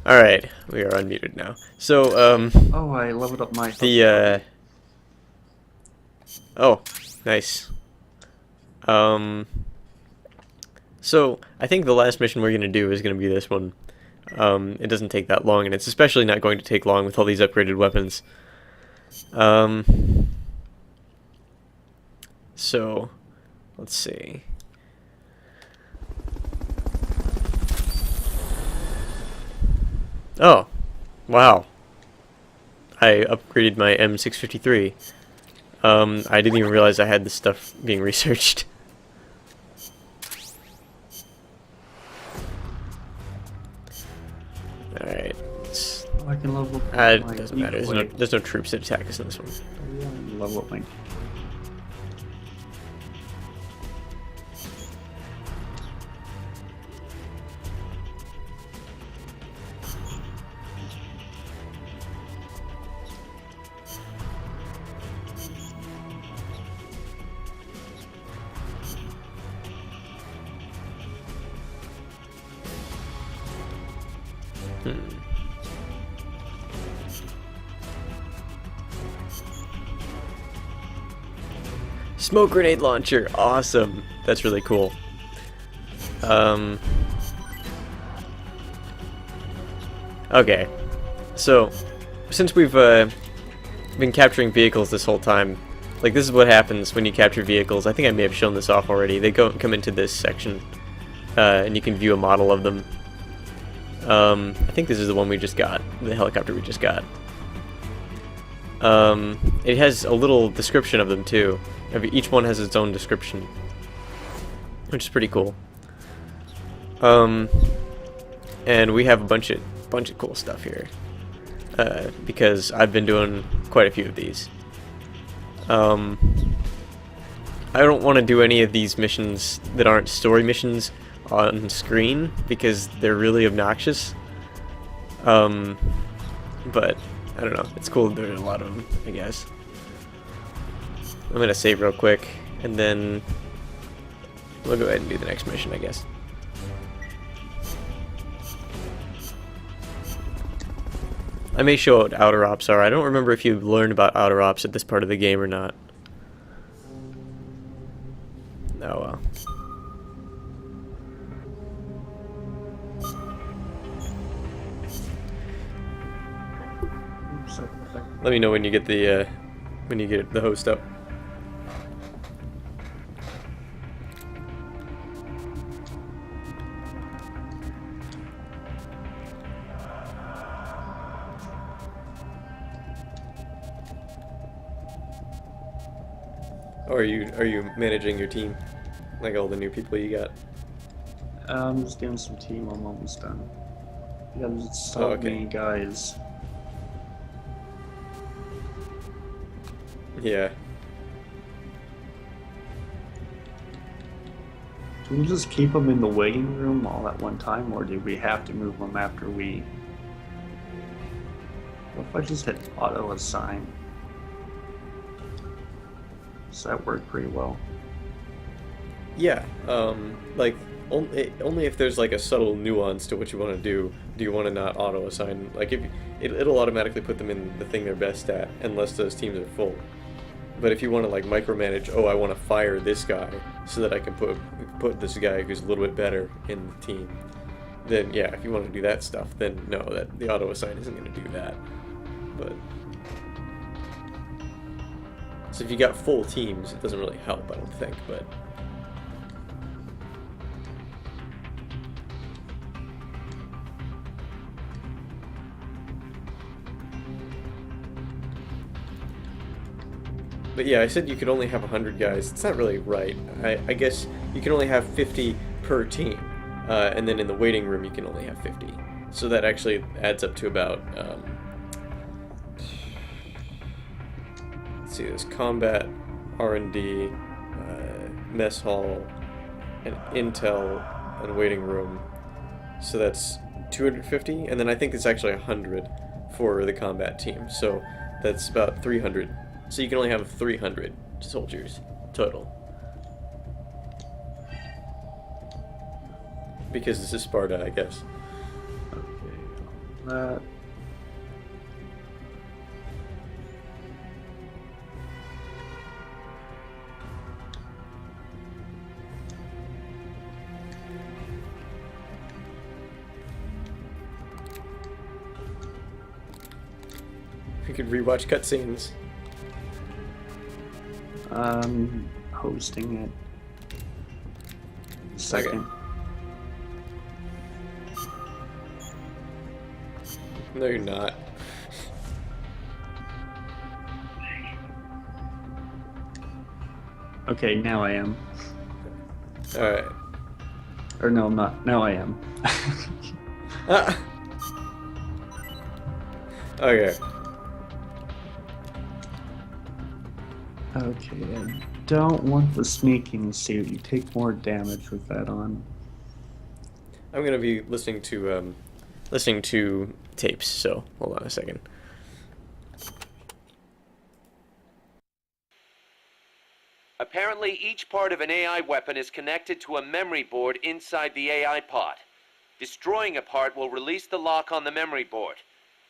Alright, we are unmuted now. So, Oh, I leveled up my... Oh, nice. So, I think the last mission we're going to do is going to be this one. It doesn't take that long, and it's especially not going to take long with all these upgraded weapons. So, let's see. Oh, wow. I upgraded my M653. I didn't even realize I had this stuff being researched. Alright. I can level up It doesn't matter. There's no troops that attack us in this one. Level up my... Smoke grenade launcher, awesome. That's really cool. Okay, so since we've been capturing vehicles this whole time, like this is what happens when you capture vehicles. I think I may have shown this off already. They come into this section, and you can view a model of them. I think this is the one we just got, the helicopter we just got. It has a little description of them too. Each one has its own description, which is pretty cool. And we have a bunch of cool stuff here, because I've been doing quite a few of these. I don't want to do any of these missions that aren't story missions on screen because they're really obnoxious. But I don't know. It's cool that there's a lot of them, I guess. I'm gonna save real quick, and then we'll go ahead and do the next mission, I guess. I may show what outer ops are. I don't remember if you learned about outer ops at this part of the game or not. Oh well. Let me know when you get the host up. Or are you managing your team? Like all the new people you got? I'm just getting some team. I'm almost done. Yeah, there's so many guys. Yeah. Do we just keep them in the waiting room all at one time, or do we have to move them after we... What if I just hit auto assign? Does that work pretty well? Yeah, like, only if there's like a subtle nuance to what you want to do you want to not auto assign. Like, if it'll automatically put them in the thing they're best at, unless those teams are full. But if you want to like micromanage, oh, I want to fire this guy so that I can put this guy who's a little bit better in the team, then yeah, if you want to do that stuff, then no, that the auto assign isn't going to do that. But so if you got full teams, it doesn't really help, I don't think. But yeah, I said you could only have 100 guys. It's not really right. I guess you can only have 50 per team, and then in the waiting room you can only have 50. So that actually adds up to about, let's see, there's combat, R&D, mess hall, and intel, and waiting room. So that's 250, and then I think it's actually 100 for the combat team. So that's about 300. So you can only have 300 soldiers total. Because this is Sparta, I guess. Okay. That. We could rewatch cutscenes. Hosting it. Second. No, you're not. Okay, now I am. Alright. Or no, I'm not. Now I am. Ah. Okay. Okay, I don't want the sneaking suit. You take more damage with that on. I'm gonna be listening to tapes, so hold on a second. Apparently, each part of an AI weapon is connected to a memory board inside the AI pod. Destroying a part will release the lock on the memory board.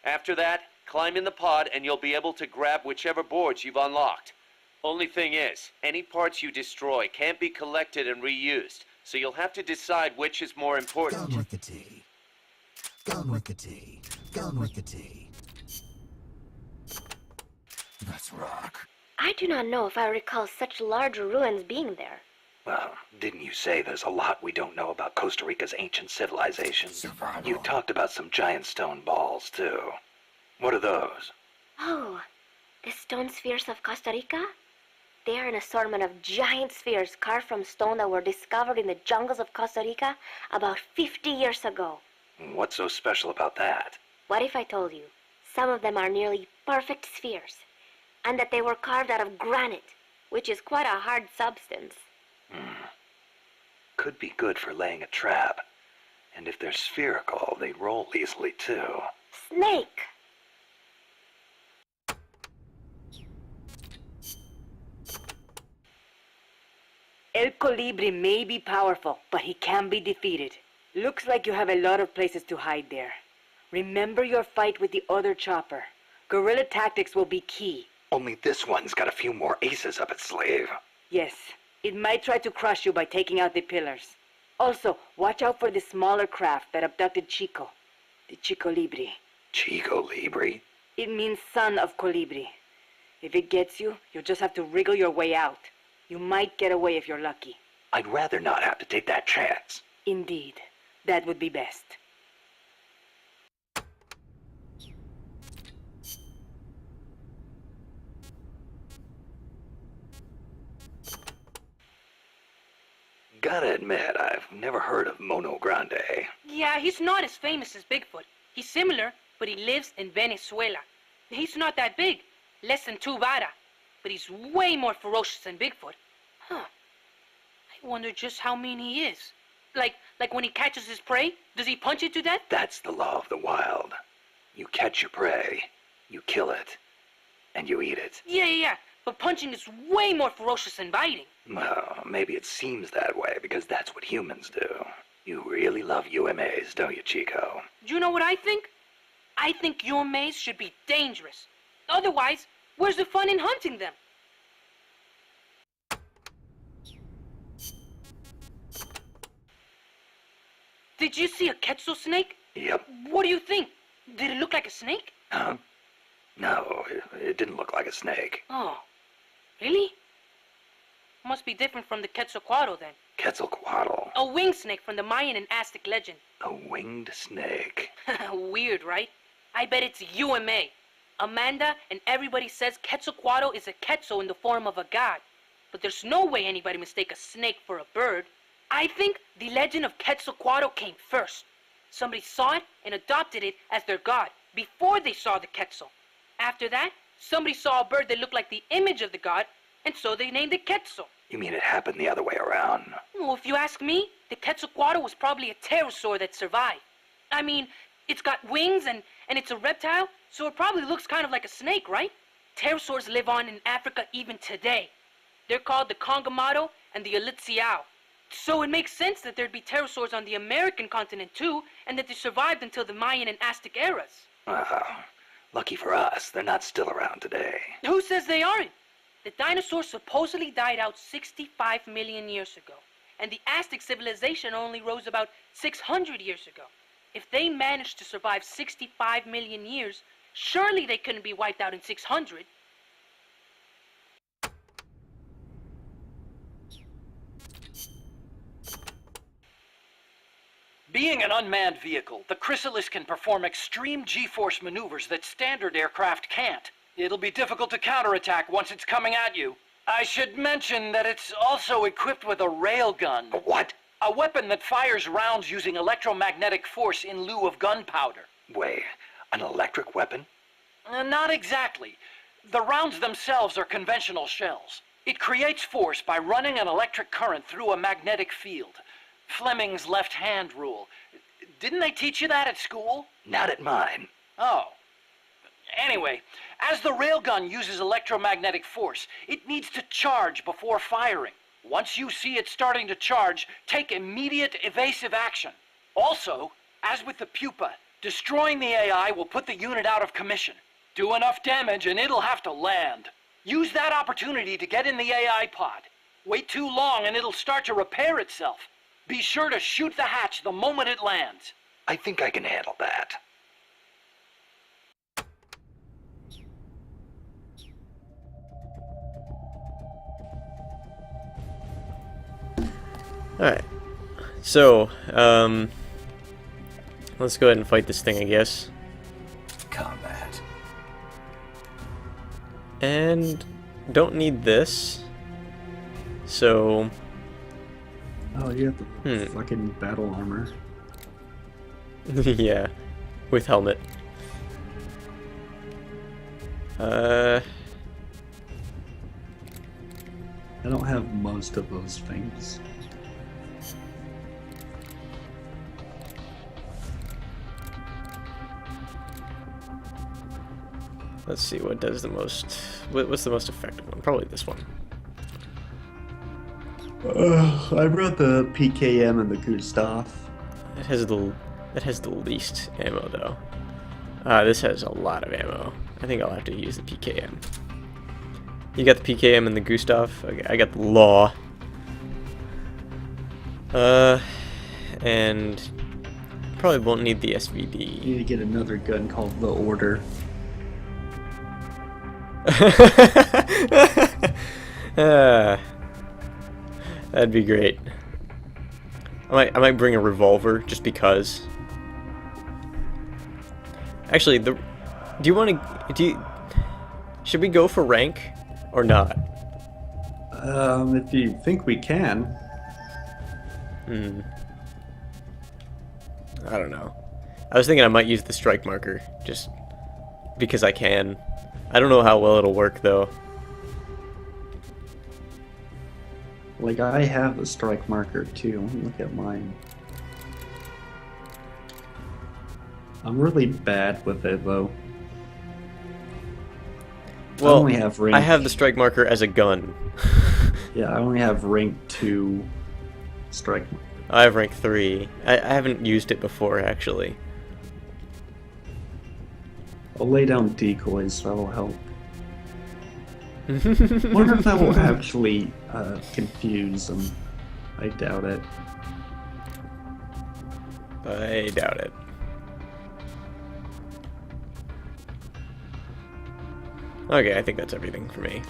After that, climb in the pod and you'll be able to grab whichever boards you've unlocked. Only thing is, any parts you destroy can't be collected and reused, so you'll have to decide which is more important. Gone with the tea. Gone with the tea. Gone with the tea. Let's rock. I do not know if I recall such large ruins being there. Well, didn't you say there's a lot we don't know about Costa Rica's ancient civilization? Survival. You talked about some giant stone balls, too. What are those? Oh, the stone spheres of Costa Rica? They are an assortment of giant spheres carved from stone that were discovered in the jungles of Costa Rica about 50 years ago. What's so special about that? What if I told you some of them are nearly perfect spheres, and that they were carved out of granite, which is quite a hard substance? Could be good for laying a trap. And if they're spherical, they roll easily, too. Snake! El Colibri may be powerful, but he can be defeated. Looks like you have a lot of places to hide there. Remember your fight with the other chopper. Guerrilla tactics will be key. Only this one's got a few more aces up its sleeve. Yes, it might try to crush you by taking out the pillars. Also, watch out for the smaller craft that abducted Chico. The Chico Libri. Chico Libri? It means son of Colibri. If it gets you, you'll just have to wriggle your way out. You might get away if you're lucky. I'd rather not have to take that chance. Indeed. That would be best. Gotta admit, I've never heard of Mono Grande. Yeah, he's not as famous as Bigfoot. He's similar, but he lives in Venezuela. He's not that big, less than 2 vara, but he's way more ferocious than Bigfoot. Huh. I wonder just how mean he is. Like when he catches his prey, does he punch it to death? That's the law of the wild. You catch your prey, you kill it, and you eat it. Yeah, but punching is way more ferocious than biting. Well, maybe it seems that way because that's what humans do. You really love UMAs, don't you, Chico? Do you know what I think? I think UMAs should be dangerous. Otherwise, where's the fun in hunting them? Did you see a Quetzal snake? Yep. What do you think? Did it look like a snake? Huh? No, it didn't look like a snake. Oh, really? Must be different from the Quetzalcoatl then. Quetzalcoatl? A winged snake from the Mayan and Aztec legend. A winged snake? Weird, right? I bet it's UMA. Amanda and everybody says Quetzalcoatl is a Quetzal in the form of a god. But there's no way anybody mistake a snake for a bird. I think the legend of Quetzalcoatl came first. Somebody saw it and adopted it as their god before they saw the Quetzal. After that, somebody saw a bird that looked like the image of the god, and so they named it Quetzal. You mean it happened the other way around? Well, if you ask me, the Quetzalcoatl was probably a pterosaur that survived. I mean, it's got wings and it's a reptile, so it probably looks kind of like a snake, right? Pterosaurs live on in Africa even today. They're called the Congomado and the Elitsiao. So it makes sense that there'd be pterosaurs on the American continent too, and that they survived until the Mayan and Aztec eras. Lucky for us, they're not still around today. Who says they aren't? The dinosaurs supposedly died out 65 million years ago, and the Aztec civilization only rose about 600 years ago. If they managed to survive 65 million years, surely they couldn't be wiped out in 600. Being an unmanned vehicle, the Chrysalis can perform extreme G-force maneuvers that standard aircraft can't. It'll be difficult to counterattack once it's coming at you. I should mention that it's also equipped with a railgun. A what? A weapon that fires rounds using electromagnetic force in lieu of gunpowder. Wait, an electric weapon? Not exactly. The rounds themselves are conventional shells. It creates force by running an electric current through a magnetic field. Fleming's left-hand rule. Didn't they teach you that at school? Not at mine. Oh. Anyway, as the railgun uses electromagnetic force, it needs to charge before firing. Once you see it starting to charge, take immediate evasive action. Also, as with the pupa, destroying the AI will put the unit out of commission. Do enough damage and it'll have to land. Use that opportunity to get in the AI pod. Wait too long and it'll start to repair itself. Be sure to shoot the hatch the moment it lands. I think I can handle that. Alright. So, let's go ahead and fight this thing, I guess. Combat. And don't need this. So... Oh, you have the fucking battle armor. yeah. With helmet. I don't have most of those things. Let's see, what does the most... What's the most effective one? Probably this one. I brought the PKM and the Gustav. It has the least ammo, though. This has a lot of ammo. I think I'll have to use the PKM. You got the PKM and the Gustav? Okay, I got the Law. And... probably won't need the SVD. You need to get another gun called the Order. That'd be great. I might bring a revolver just because. Actually, should we go for rank or not? If you think we can. I don't know. I was thinking I might use the strike marker just because I can. I don't know how well it'll work though. Like, I have the strike marker too. Let me look at mine. I'm really bad with it though. Well, I only have rank... I have the strike marker as a gun. Yeah, I only have rank 2 strike marker. I have rank 3. I haven't used it before, actually. I'll lay down decoys, that'll help. Wonder if that will actually confuse them. I doubt it. I doubt it. Okay, I think that's everything for me.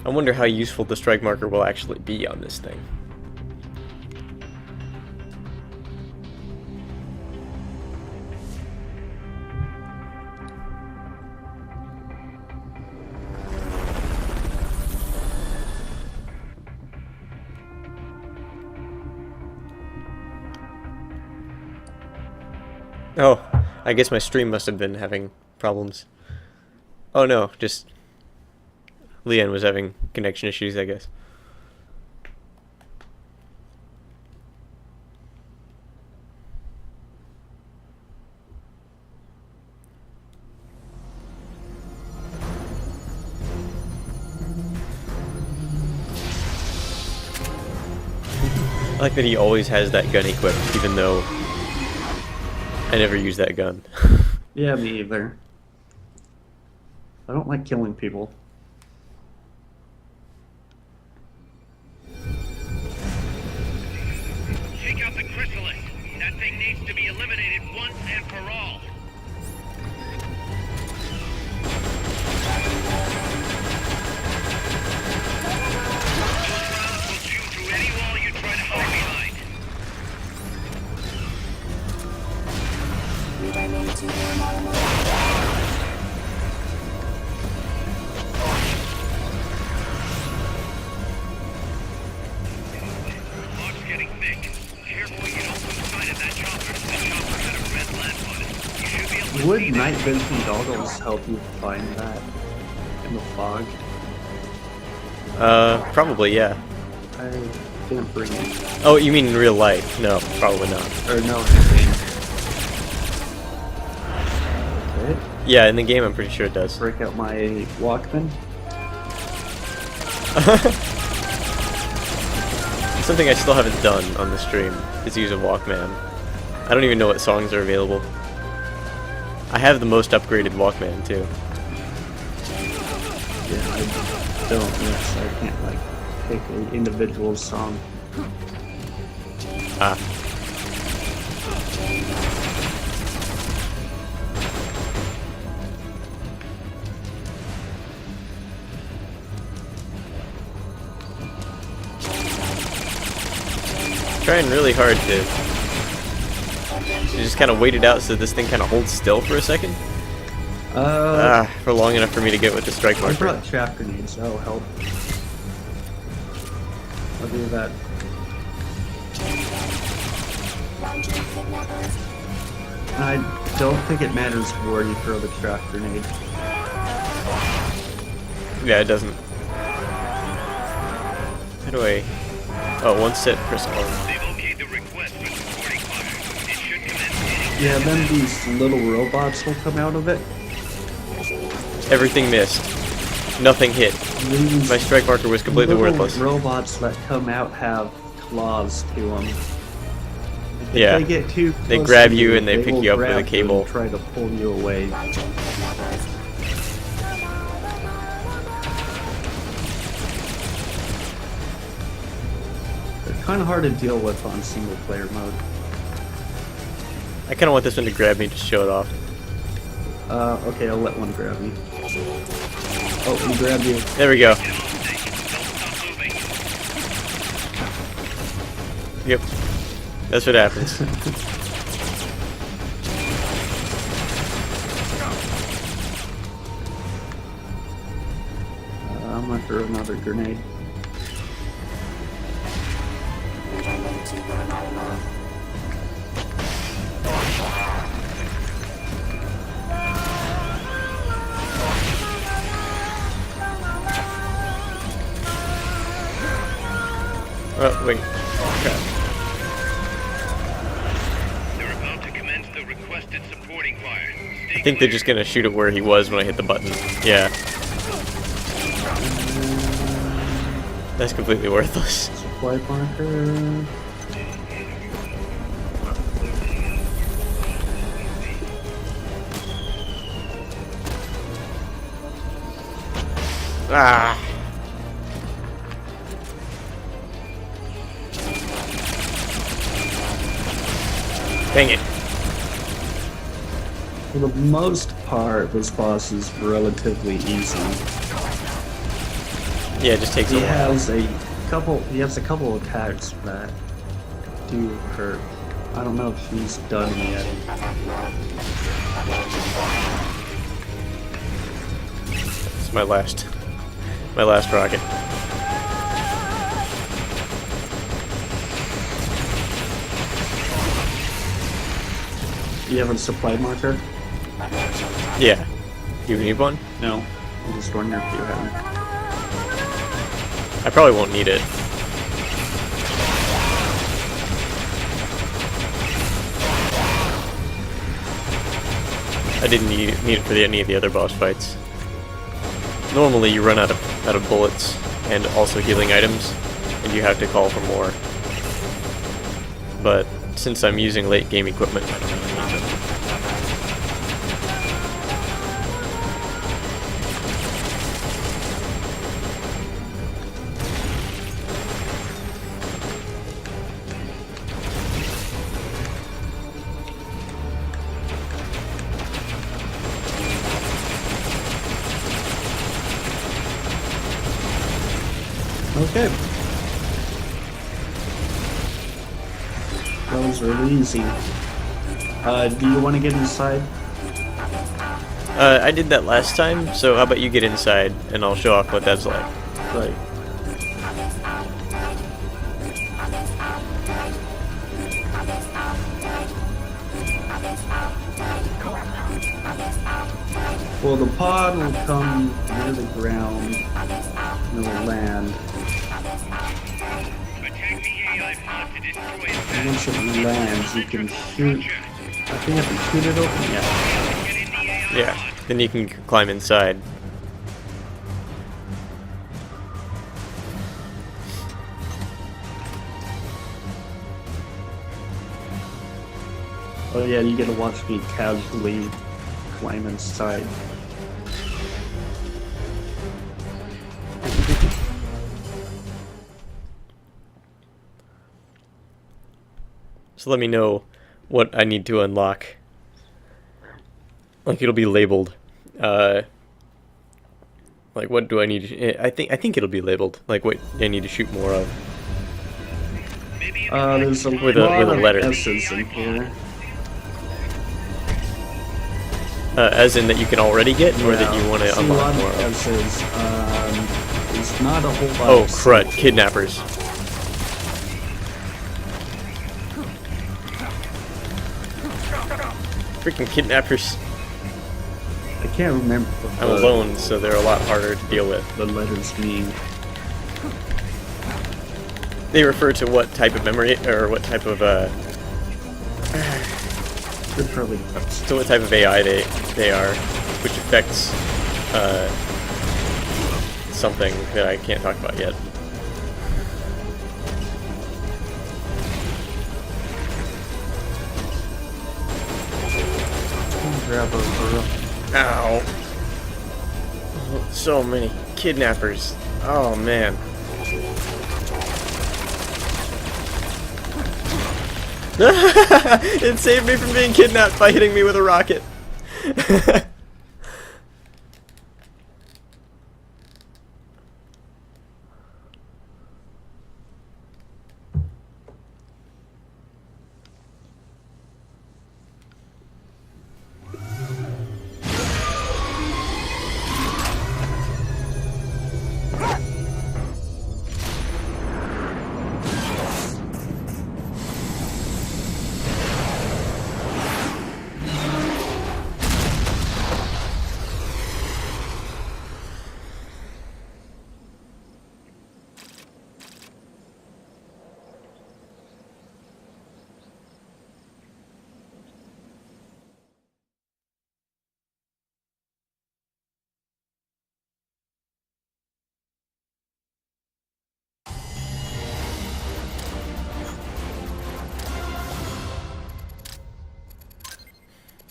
I wonder how useful the strike marker will actually be on this thing. Oh, I guess my stream must have been having problems. Oh no, just Leanne was having connection issues, I guess. like that he always has that gun equipped, even though I never use that gun. Yeah, me either. I don't like killing people. Take out the chrysalis. That thing needs to be eliminated once and for all. Those rounds will chew through any wall you try to hide behind. Fog's getting thick. Careful you don't lose sight of that chopper. The chopper had a red lamp on it. You should be able to Would see night that. vision goggles help you find that in the fog? Probably, yeah. I didn't bring it. Oh, you mean in real life? No, probably not. Or no, in the game. Okay. Yeah, in the game I'm pretty sure it does. Break out my Walkman. Something I still haven't done on the stream is use a Walkman. I don't even know what songs are available. I have the most upgraded Walkman too. Yeah, I don't. Yes, I can't like pick an individual song. Ah. Trying really hard to just kind of wait it out so this thing kind of holds still for a second. For long enough for me to get with the strike I marker. brought trap grenades. That'll help. I'll do that. I don't think it matters where you throw the trap grenade. Yeah, it doesn't. How do I... Oh, one set, press R. They've okayed the request for supporting fire. It should commence any Yeah, then these little robots will come out of it. Everything missed. Nothing hit. These My strike marker was completely little worthless. robots that come out have claws to them. If Yeah. they get too close They grab to you and they pick will you up with a grab you cable. and try to pull you away. They're kind of hard to deal with on single player mode. I kind of want this one to grab me to show it off. Okay, I'll let one grab me. Oh, he grabbed you. There we go. Yep. That's what happens. I'm gonna throw another grenade. Oh, wait. Crap. They're about to commence the requested supporting fire. I think they're just gonna shoot it where he was when I hit the button. Yeah. That's completely worthless. Supply marker. Ah. Dang it. For the most part, this boss is relatively easy. Yeah, it just takes He a while. has a couple attacks that do hurt. I don't know if he's done yet. It's my last rocket. You have a supply marker? Yeah. You need one? No. I'm just wondering if you have. I probably won't need it. I didn't need it for any of the other boss fights. Normally you run out of bullets and also healing items, and you have to call for more. but since I'm using late game equipment, I don't really need them. Okay. That was really easy. Do you want to get inside? I did that last time, so how about you get inside and I'll show off what that's like. Right. Well, the pod will come near the ground and it will land. And once it lands, you can shoot. I think you have to shoot it open. Yeah. Yeah, then you can climb inside. Oh yeah, you get to watch me casually climb inside. So let me know what I need to unlock. Like, it'll be labeled. Like, what do I need to... I think it'll be labeled. Like, what I need to shoot more of. There's a with lot a of letter. S's in here. As in that you can already get, or that you want to unlock more of? S's. There's not a whole lot Oh, of crud. C's. Kidnappers. Freaking kidnappers. I can't remember what I'm alone, so they're a lot harder to deal with. the letters mean. They refer to what type of memory, or what type of, They're probably best. so what type of AI they are, which affects, something that I can't talk about yet. Grab a burrow. Ow. Oh, so many kidnappers. Oh, man. It saved me from being kidnapped by hitting me with a rocket.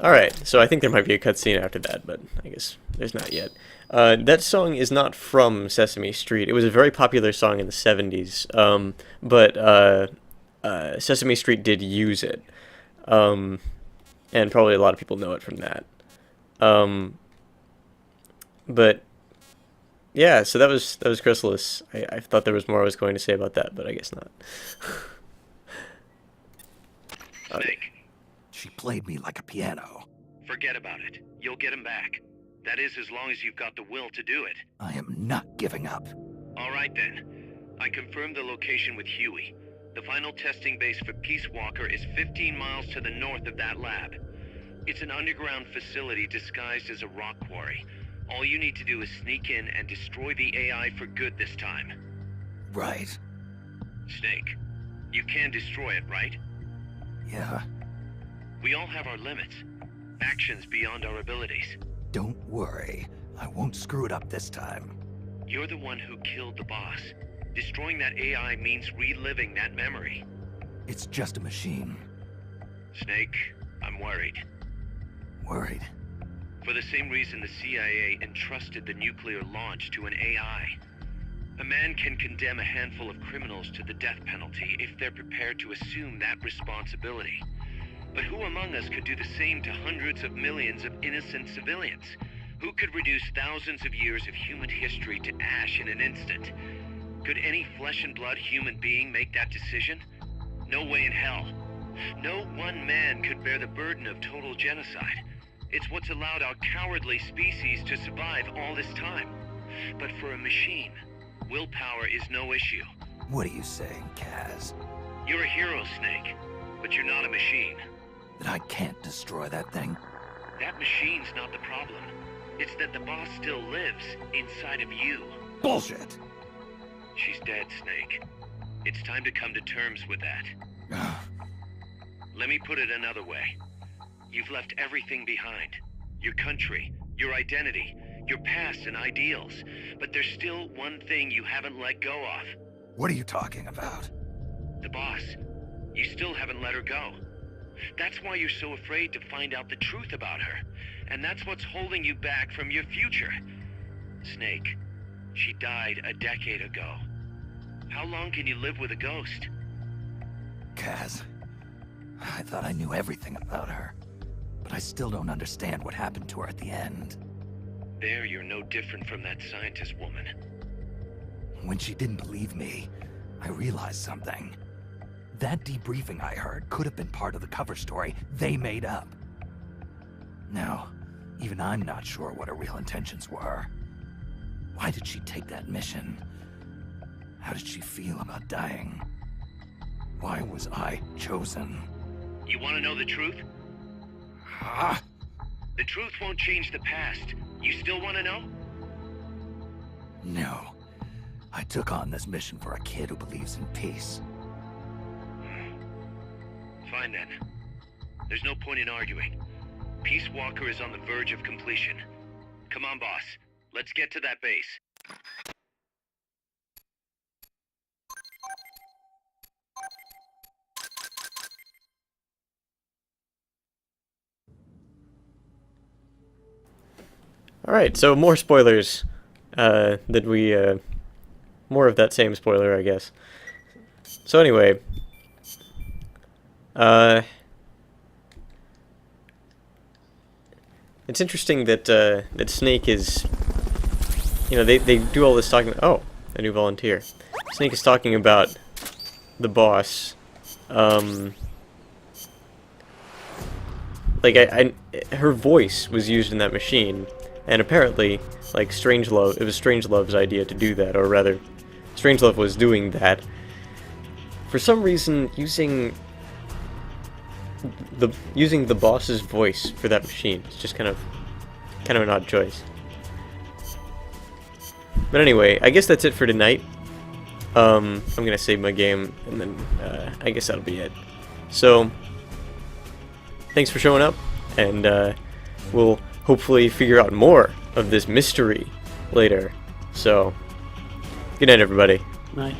Alright, so I think there might be a cutscene after that, but I guess there's not yet. That song is not from Sesame Street. It was a very popular song in the 70s, but Sesame Street did use it. And probably a lot of people know it from that. But yeah, so that was Chrysalis. I thought there was more I was going to say about that, but I guess not. Snake. She played me like a piano. Forget about it. You'll get him back. That is, as long as you've got the will to do it. I am not giving up. All right, then. I confirmed the location with Huey. The final testing base for Peace Walker is 15 miles to the north of that lab. It's an underground facility disguised as a rock quarry. All you need to do is sneak in and destroy the AI for good this time. Right. Snake, you can destroy it, right? Yeah. We all have our limits. Actions beyond our abilities. Don't worry. I won't screw it up this time. You're the one who killed the boss. Destroying that AI means reliving that memory. It's just a machine. Snake, I'm worried. Worried? For the same reason the CIA entrusted the nuclear launch to an AI. A man can condemn a handful of criminals to the death penalty if they're prepared to assume that responsibility. But who among us could do the same to hundreds of millions of innocent civilians? Who could reduce thousands of years of human history to ash in an instant? Could any flesh and blood human being make that decision? No way in hell. No one man could bear the burden of total genocide. It's what's allowed our cowardly species to survive all this time. But for a machine, willpower is no issue. What are you saying, Kaz? You're a hero, Snake, but you're not a machine. That I can't destroy that thing? That machine's not the problem. It's that the boss still lives inside of you. Bullshit! She's dead, Snake. It's time to come to terms with that. Let me put it another way. You've left everything behind. Your country, your identity, your past and ideals. But there's still one thing you haven't let go of. What are you talking about? The boss. You still haven't let her go. That's why you're so afraid to find out the truth about her. And that's what's holding you back from your future. Snake, she died a decade ago. How long can you live with a ghost? Kaz, I thought I knew everything about her. But I still don't understand what happened to her at the end. There, you're no different from that scientist woman. When she didn't believe me, I realized something. That debriefing I heard could have been part of the cover story they made up. Now, even I'm not sure what her real intentions were. Why did she take that mission? How did she feel about dying? Why was I chosen? You want to know the truth? The truth won't change the past. You still want to know? No. I took on this mission for a kid who believes in peace. Fine then. There's no point in arguing. Peace Walker is on the verge of completion. Come on, boss. Let's get to that base. Alright, so more spoilers. More of that same spoiler, I guess. So anyway. It's interesting that, that Snake is... You know, they do all this talking... Oh, a new volunteer. Snake is talking about the boss. Like, her voice was used in that machine. And apparently, like, Strangelove, it was Strangelove's idea to do that, or rather, Strangelove was doing that. For some reason, using the boss's voice for that machine is just kind of an odd choice. But anyway, I guess that's it for tonight. I'm gonna save my game, and then I guess that'll be it. So, thanks for showing up, and we'll hopefully figure out more of this mystery later. So, good night, everybody. Night.